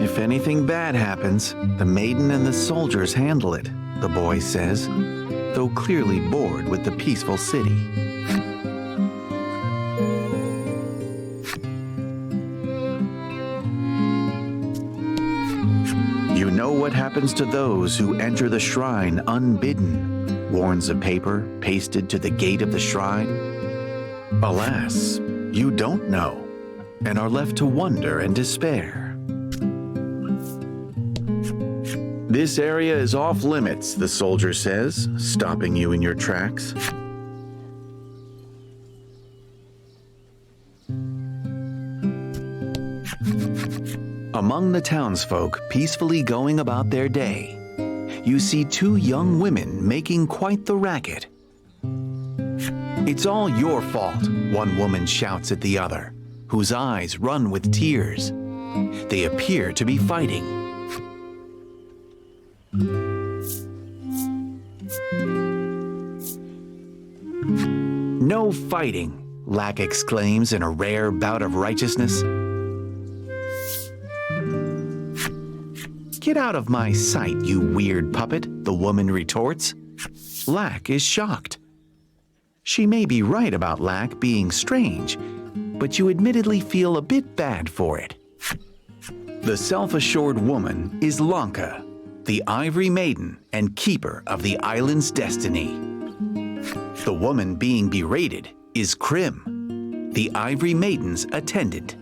"If anything bad happens, the maiden and the soldiers handle it," the boy says, though clearly bored with the peaceful city. "You know what happens to those who enter the shrine unbidden," warns a paper pasted to the gate of the shrine. Alas, you don't know, and are left to wonder and despair. "This area is off limits," the soldier says, stopping you in your tracks. Among the townsfolk peacefully going about their day, you see two young women making quite the racket. "It's all your fault," one woman shouts at the other, whose eyes run with tears. They appear to be fighting. "No fighting," Lack exclaims in a rare bout of righteousness. "Get out of my sight, you weird puppet," the woman retorts. Lack is shocked. She may be right about Lack being strange, but you admittedly feel a bit bad for it. The self-assured woman is Lanka, the Ivory Maiden and keeper of the island's destiny. The woman being berated is Krim, the Ivory Maiden's attendant.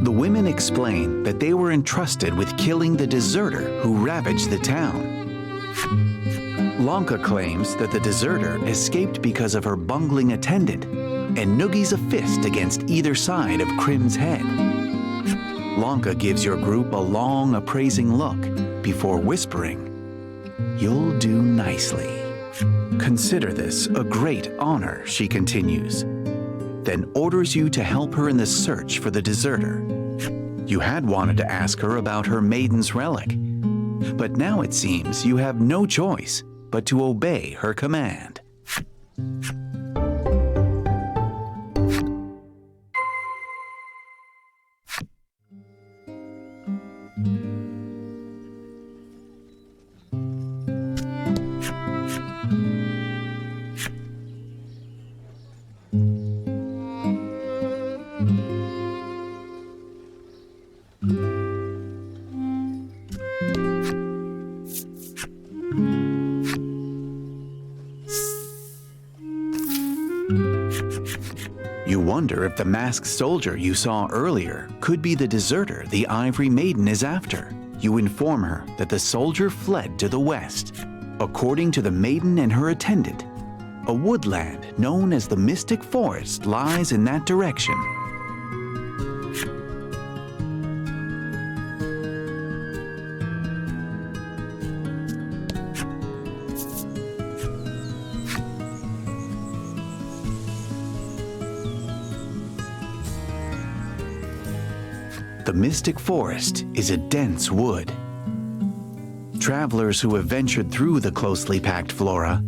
The women explain that they were entrusted with killing the deserter who ravaged the town. Lanka claims that the deserter escaped because of her bungling attendant and noogies a fist against either side of Krim's head. Lanka gives your group a long, appraising look before whispering, "You'll do nicely." "Consider this a great honor," she continues, then orders you to help her in the search for the deserter. You had wanted to ask her about her Maiden's relic, but now it seems you have no choice but to obey her command. You wonder if the masked soldier you saw earlier could be the deserter the Ivory Maiden is after. You inform her that the soldier fled to the west. According to the Maiden and her attendant, a woodland known as the Mystic Forest lies in that direction. The Mystic Forest is a dense wood. Travelers who have ventured through the closely packed flora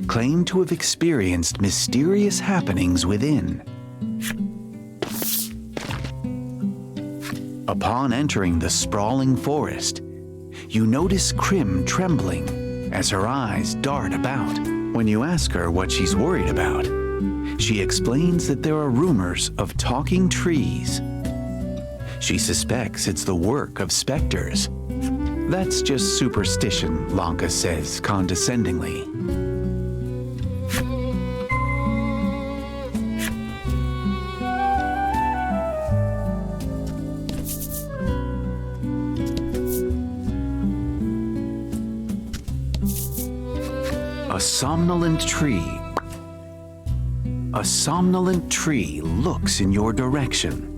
claim to have experienced mysterious happenings within. Upon entering the sprawling forest, you notice Krim trembling as her eyes dart about. When you ask her what she's worried about, she explains that there are rumors of talking trees. She suspects it's the work of specters. "That's just superstition," Lanka says condescendingly. A somnolent tree looks in your direction.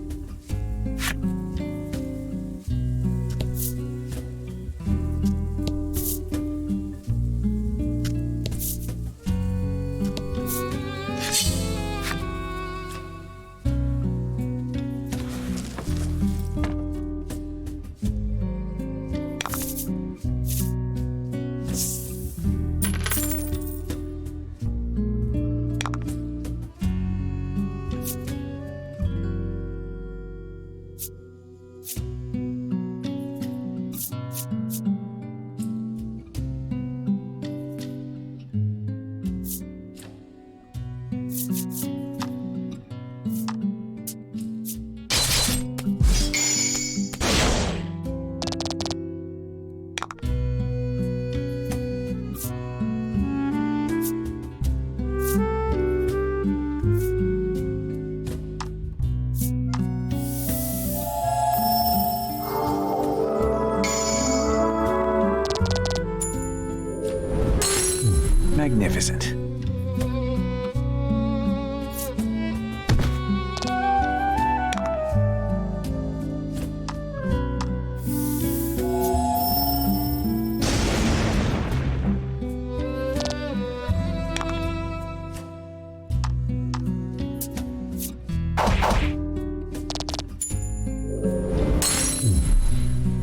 Magnificent.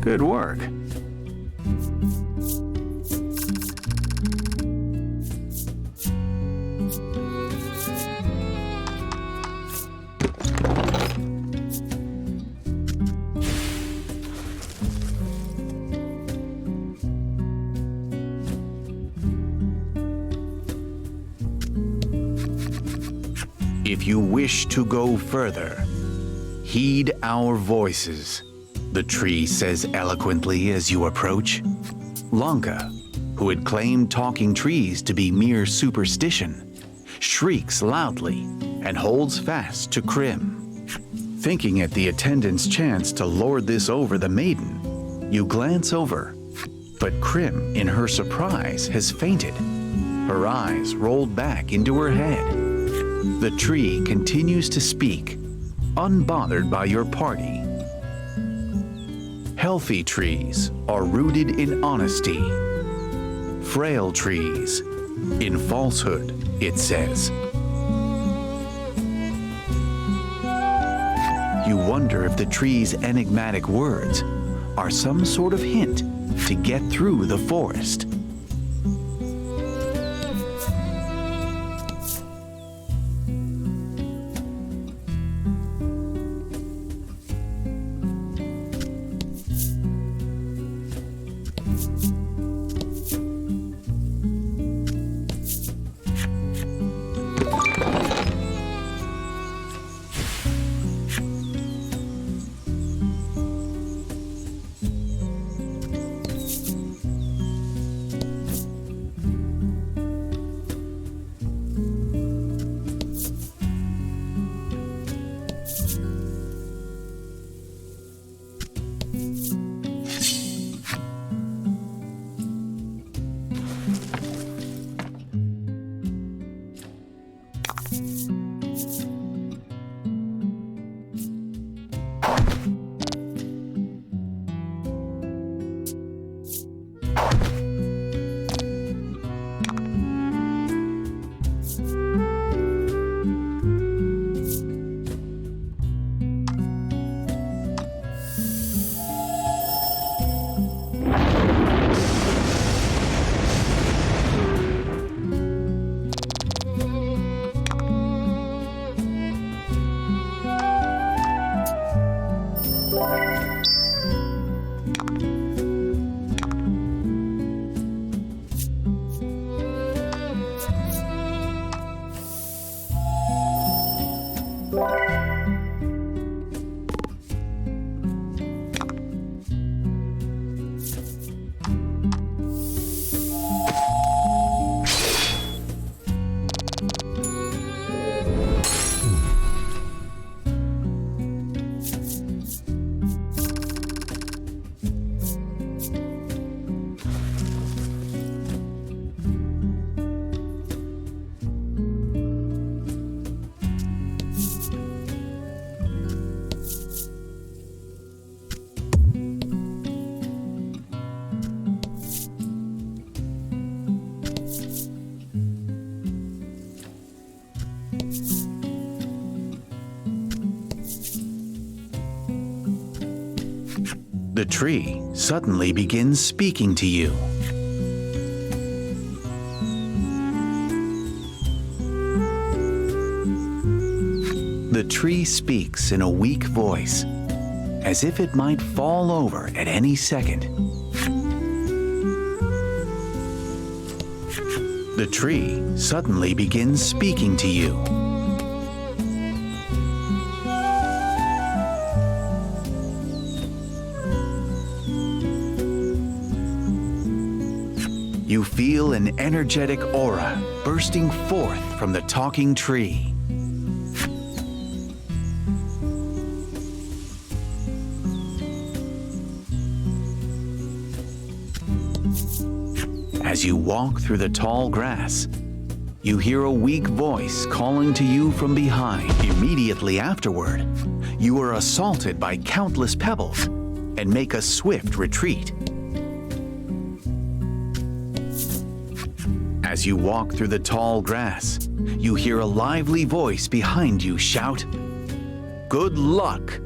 Good work. If you wish to go further, heed our voices, the tree says eloquently as you approach. Lanka, who had claimed talking trees to be mere superstition, shrieks loudly and holds fast to Krim. Thinking it the attendant's chance to lord this over the maiden, you glance over, but Krim, in her surprise, has fainted, her eyes rolled back into her head. The tree continues to speak, unbothered by your party. Healthy trees are rooted in honesty. Frail trees in falsehood, it says. You wonder if the tree's enigmatic words are some sort of hint to get through the forest. The tree suddenly begins speaking to you. The tree speaks in a weak voice, as if it might fall over at any second. The tree suddenly begins speaking to you. You feel an energetic aura bursting forth from the talking tree. As you walk through the tall grass, you hear a weak voice calling to you from behind. Immediately afterward, you are assaulted by countless pebbles and make a swift retreat. As you walk through the tall grass, you hear a lively voice behind you shout, "Good luck!"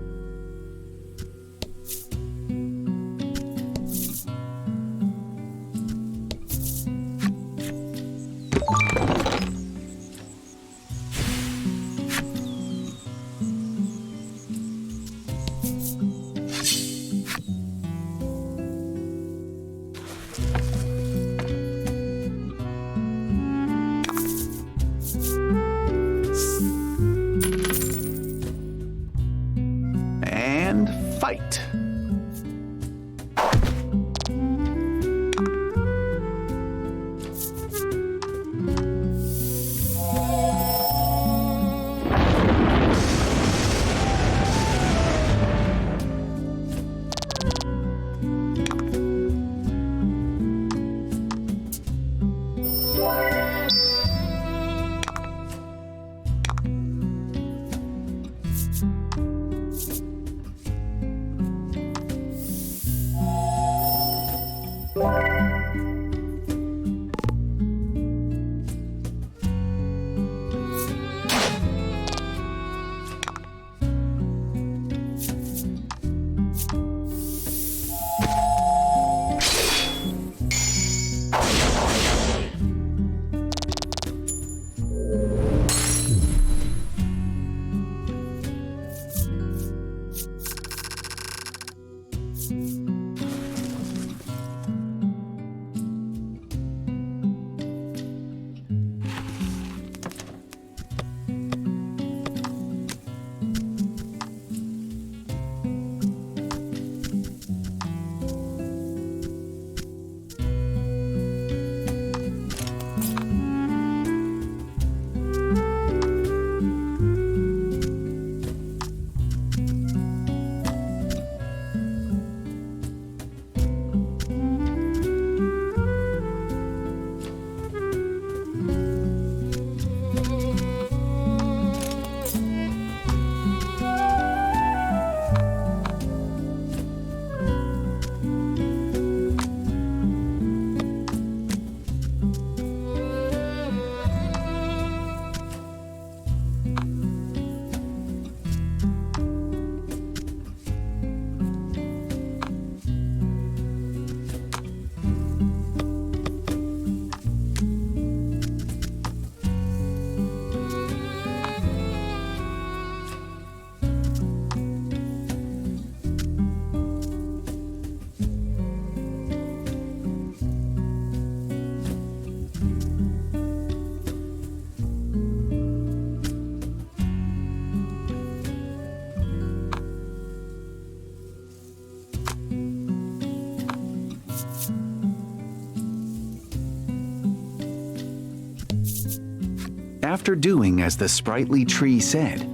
After doing as the sprightly tree said,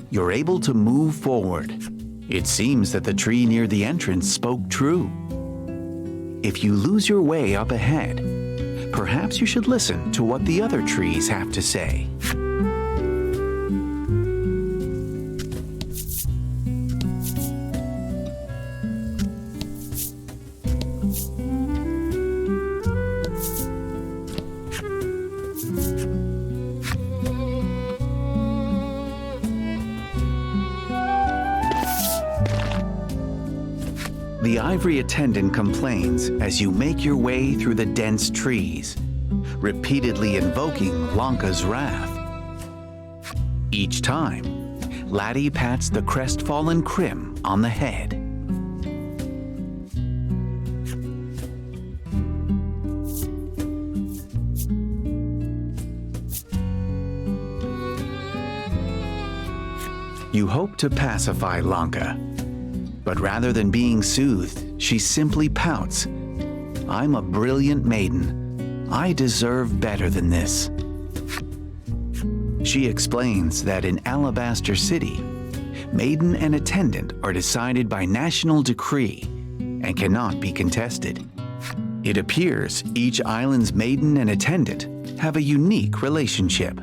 you're able to move forward. It seems that the tree near the entrance spoke true. If you lose your way up ahead, perhaps you should listen to what the other trees have to say. The ivory attendant complains as you make your way through the dense trees, repeatedly invoking Lanka's wrath. Each time, Laddie pats the crestfallen Crim on the head. You hope to pacify Lanka, but rather than being soothed, she simply pouts. I'm a brilliant maiden. I deserve better than this. She explains that in Alabaster City, maiden and attendant are decided by national decree and cannot be contested. It appears each island's maiden and attendant have a unique relationship.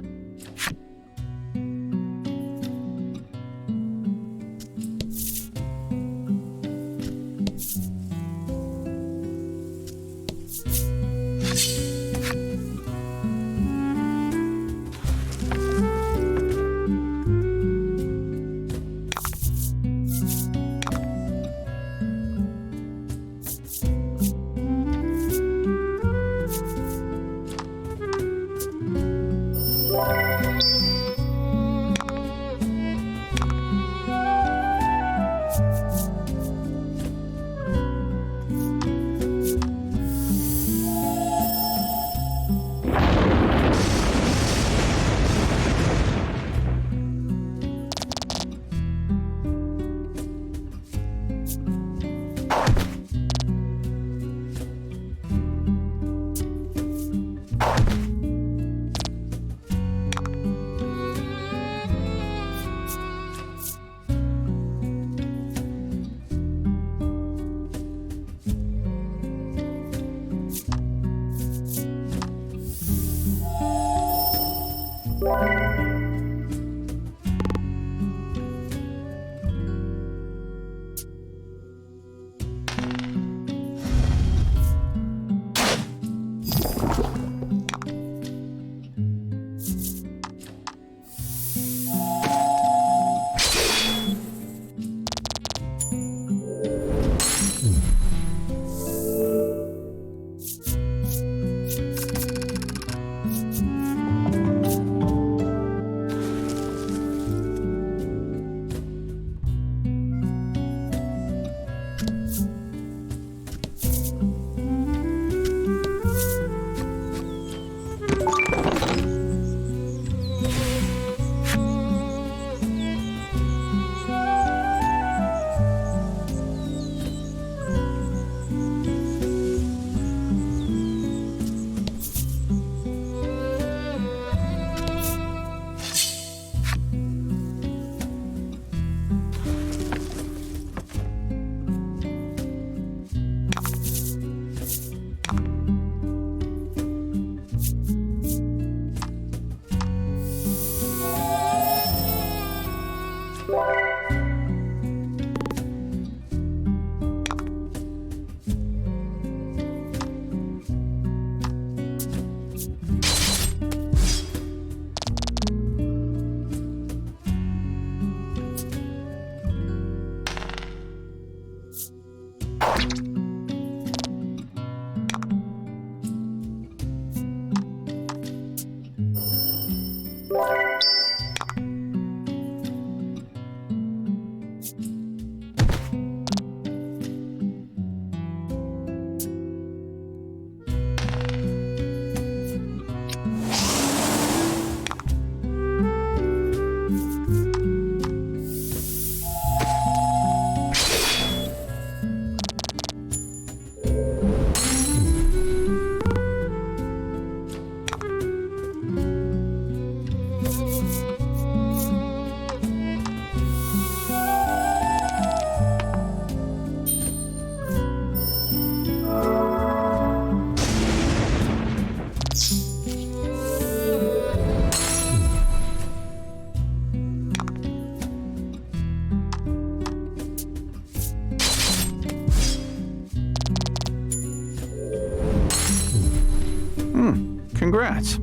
Congrats.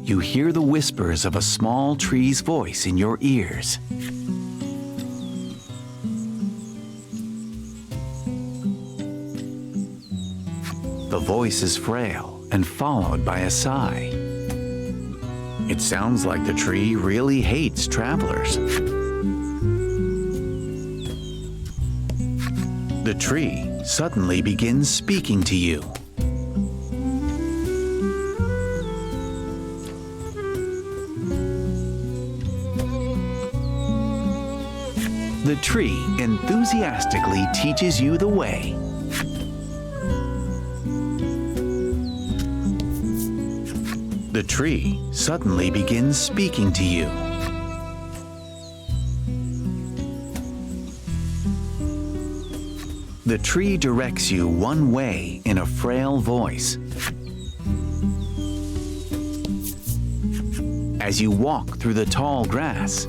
You hear the whispers of a small tree's voice in your ears. The voice is frail and followed by a sigh. It sounds like the tree really hates travelers. The tree suddenly begins speaking to you. The tree enthusiastically teaches you the way. The tree suddenly begins speaking to you. The tree directs you one way in a frail voice. As you walk through the tall grass,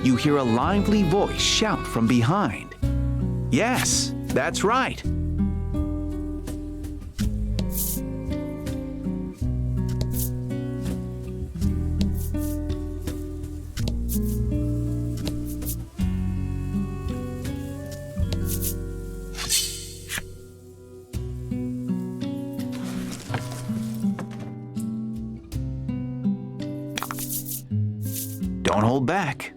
you hear a lively voice shout from behind. Yes, that's right. Don't hold back.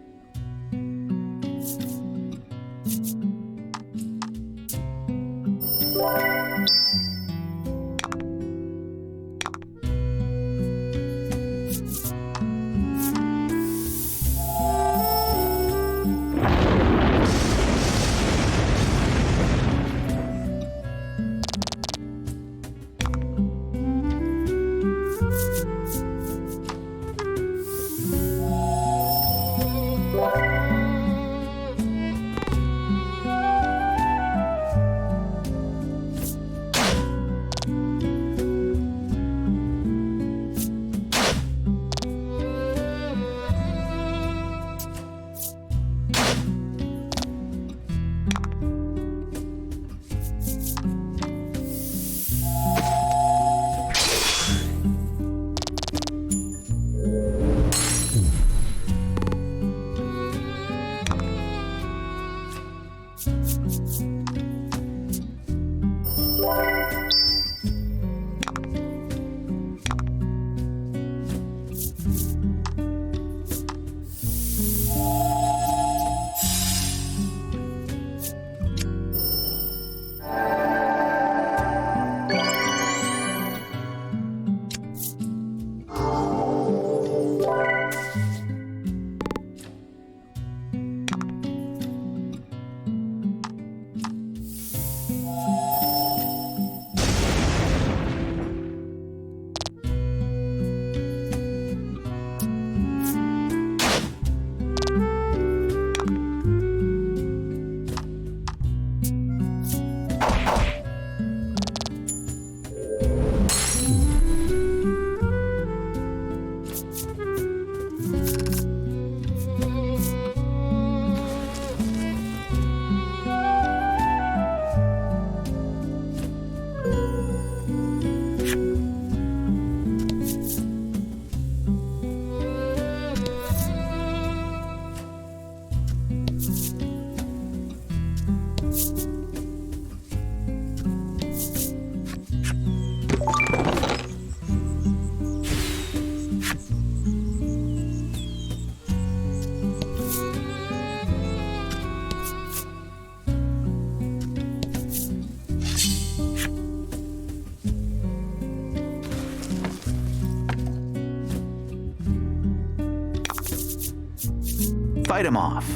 Fight him off.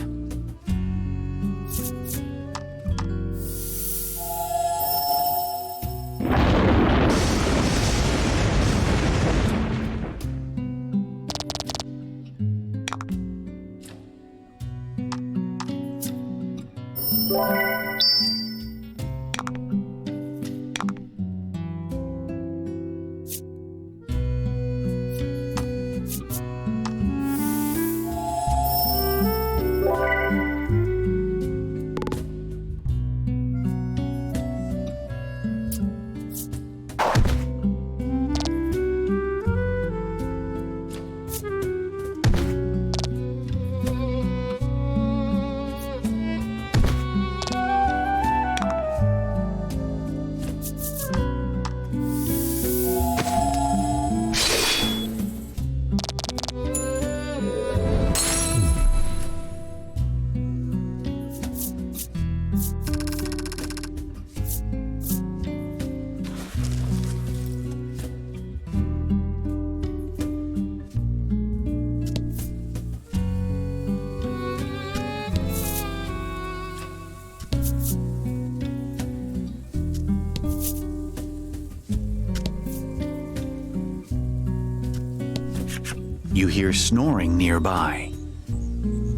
You hear snoring nearby.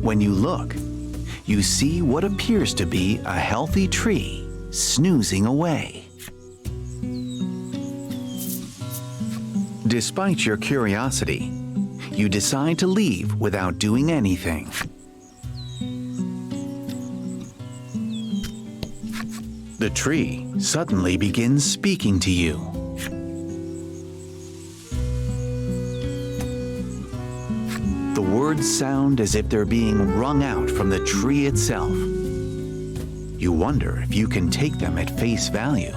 When you look, you see what appears to be a healthy tree snoozing away. Despite your curiosity, you decide to leave without doing anything. The tree suddenly begins speaking to you. The words sound as if they're being wrung out from the tree itself. You wonder if you can take them at face value.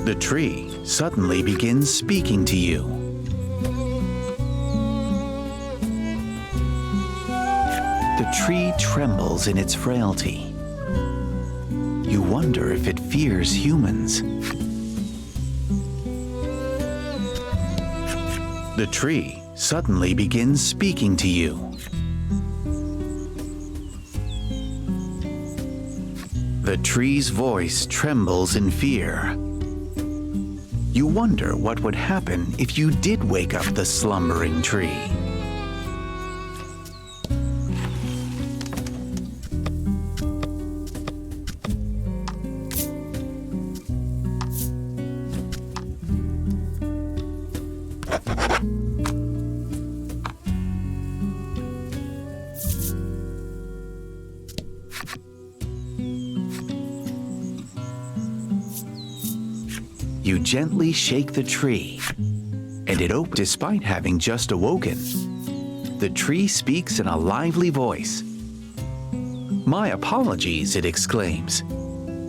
The tree suddenly begins speaking to you. The tree trembles in its frailty. You wonder if it fears humans. The tree suddenly begins speaking to you. The tree's voice trembles in fear. You wonder what would happen if you did wake up the slumbering tree. You gently shake the tree, and it opens. Despite having just awoken, the tree speaks in a lively voice. "My apologies," it exclaims,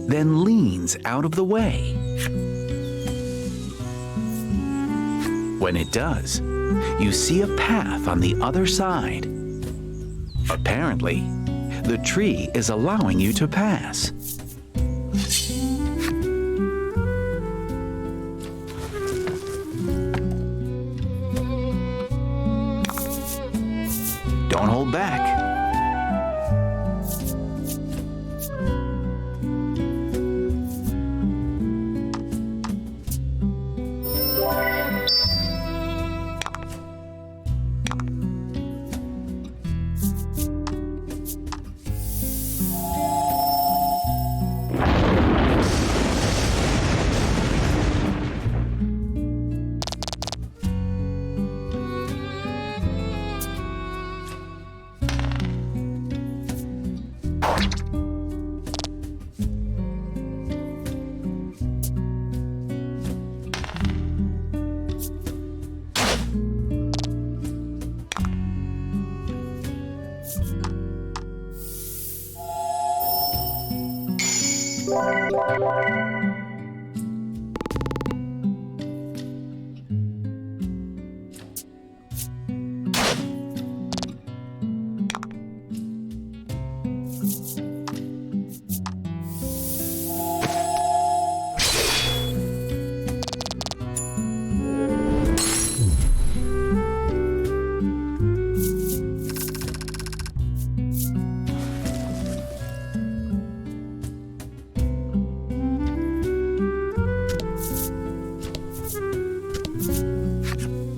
then leans out of the way. When it does, you see a path on the other side. Apparently, the tree is allowing you to pass. Don't hold back.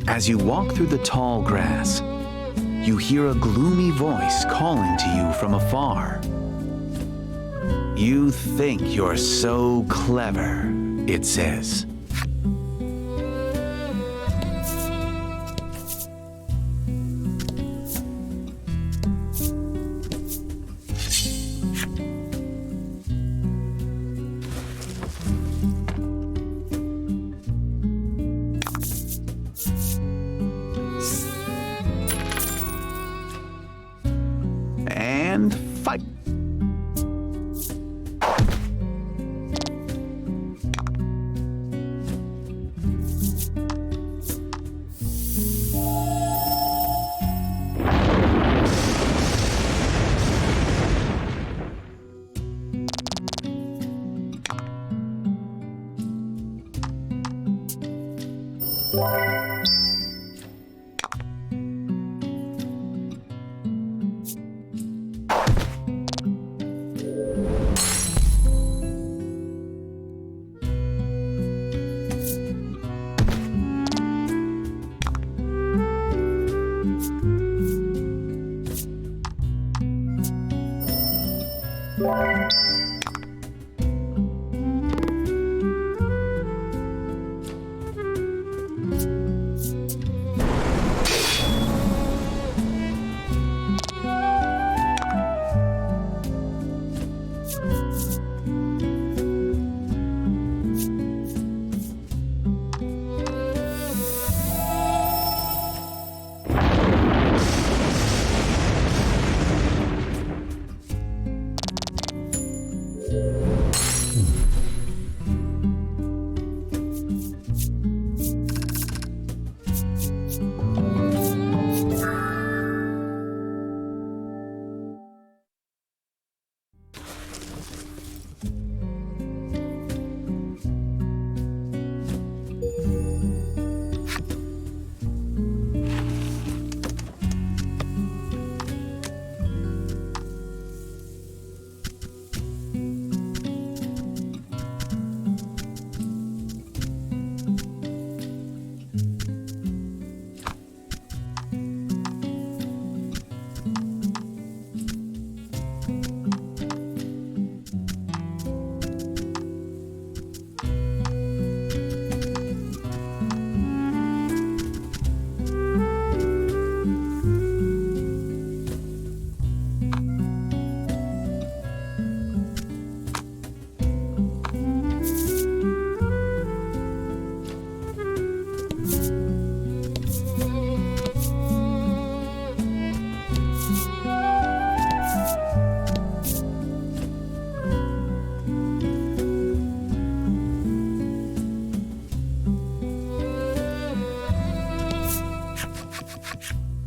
As you walk through the tall grass, you hear a gloomy voice calling to you from afar. "You think you're so clever," it says. And fight.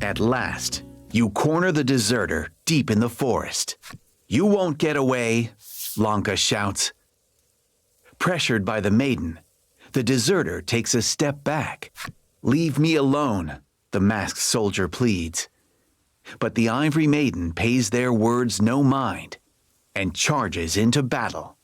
At last, you corner the deserter deep in the forest. You won't get away, Lanka shouts. Pressured by the maiden, the deserter takes a step back. Leave me alone, the masked soldier pleads. But the ivory maiden pays their words no mind and charges into battle.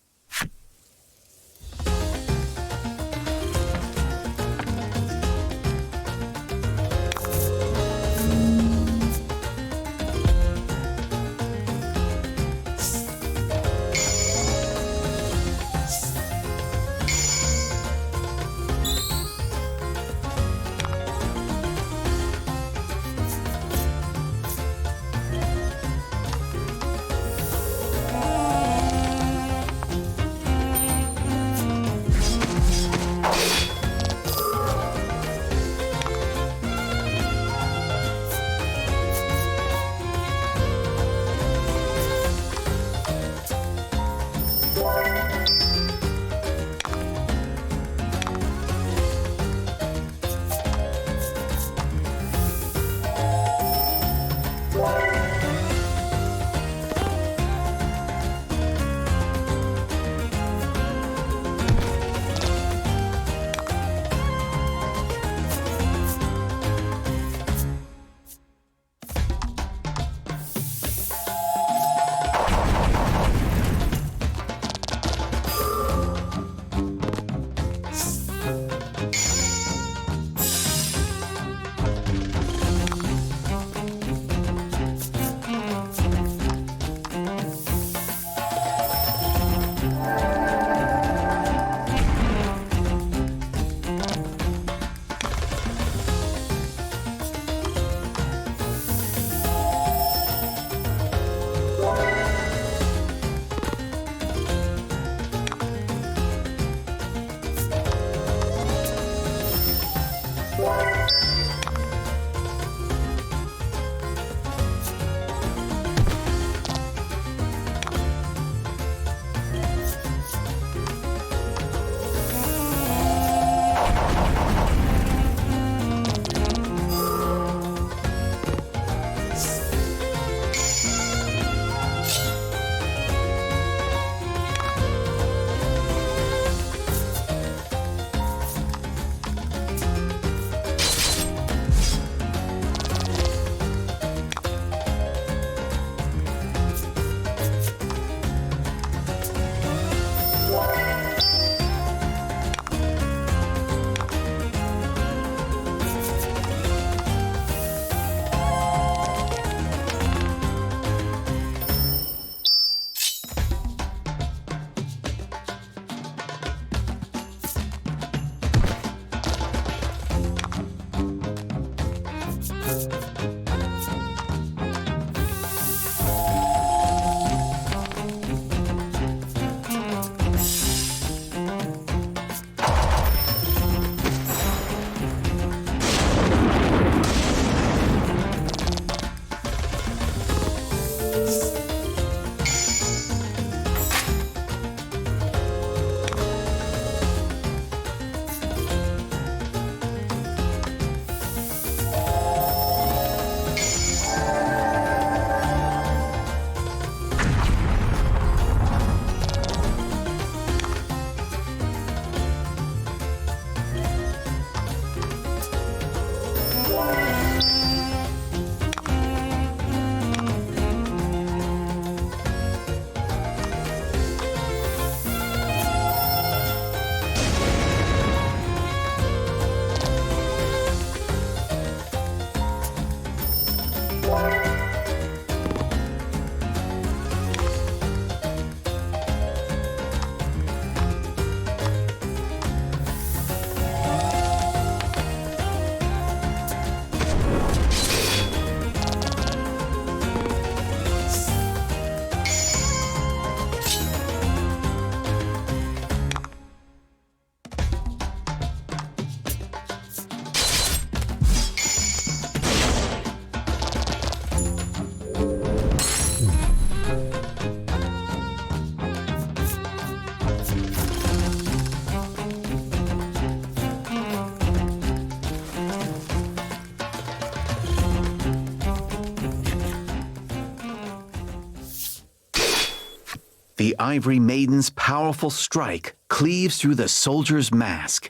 The Ivory Maiden's powerful strike cleaves through the soldier's mask.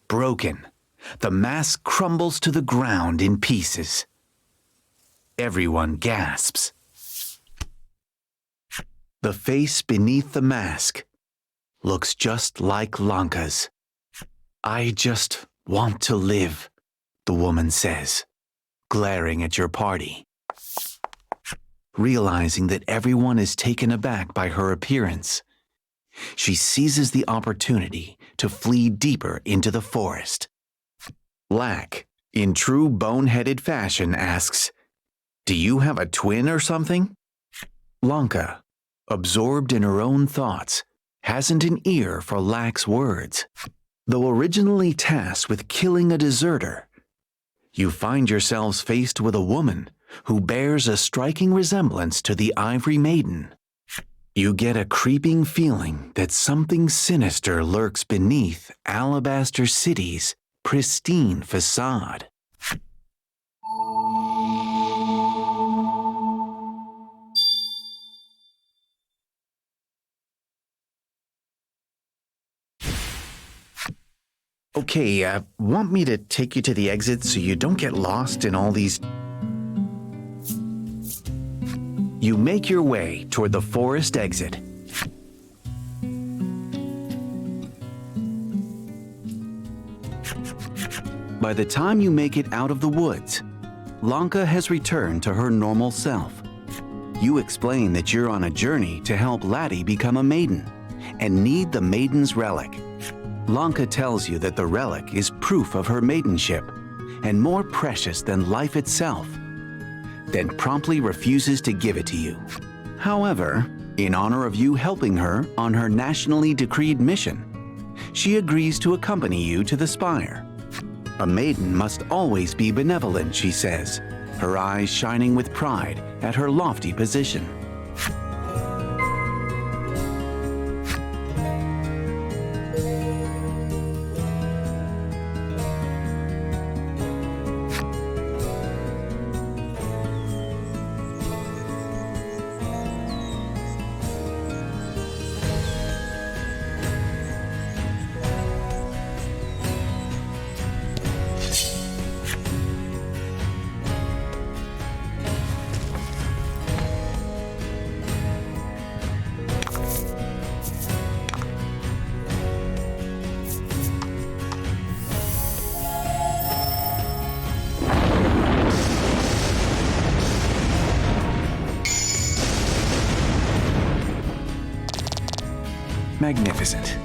Broken, the mask crumbles to the ground in pieces. Everyone gasps. The face beneath the mask looks just like Lanka's. "I just want to live," the woman says, glaring at your party. Realizing that everyone is taken aback by her appearance, she seizes the opportunity to flee deeper into the forest. Lack, in true boneheaded fashion, asks, "Do you have a twin or something?" Lanka, absorbed in her own thoughts, hasn't an ear for Lack's words. Though originally tasked with killing a deserter, you find yourselves faced with a woman who bears a striking resemblance to the Ivory Maiden. You get a creeping feeling that something sinister lurks beneath Alabaster City's pristine facade. Okay, want me to take you to the exit so you don't get lost in all these... You make your way toward the forest exit. By the time you make it out of the woods, Lanka has returned to her normal self. You explain that you're on a journey to help Laddie become a maiden and need the maiden's relic. Lanka tells you that the relic is proof of her maidenship and more precious than life itself, then promptly refuses to give it to you. However, in honor of you helping her on her nationally decreed mission, she agrees to accompany you to the spire. A maiden must always be benevolent, she says, her eyes shining with pride at her lofty position. Magnificent.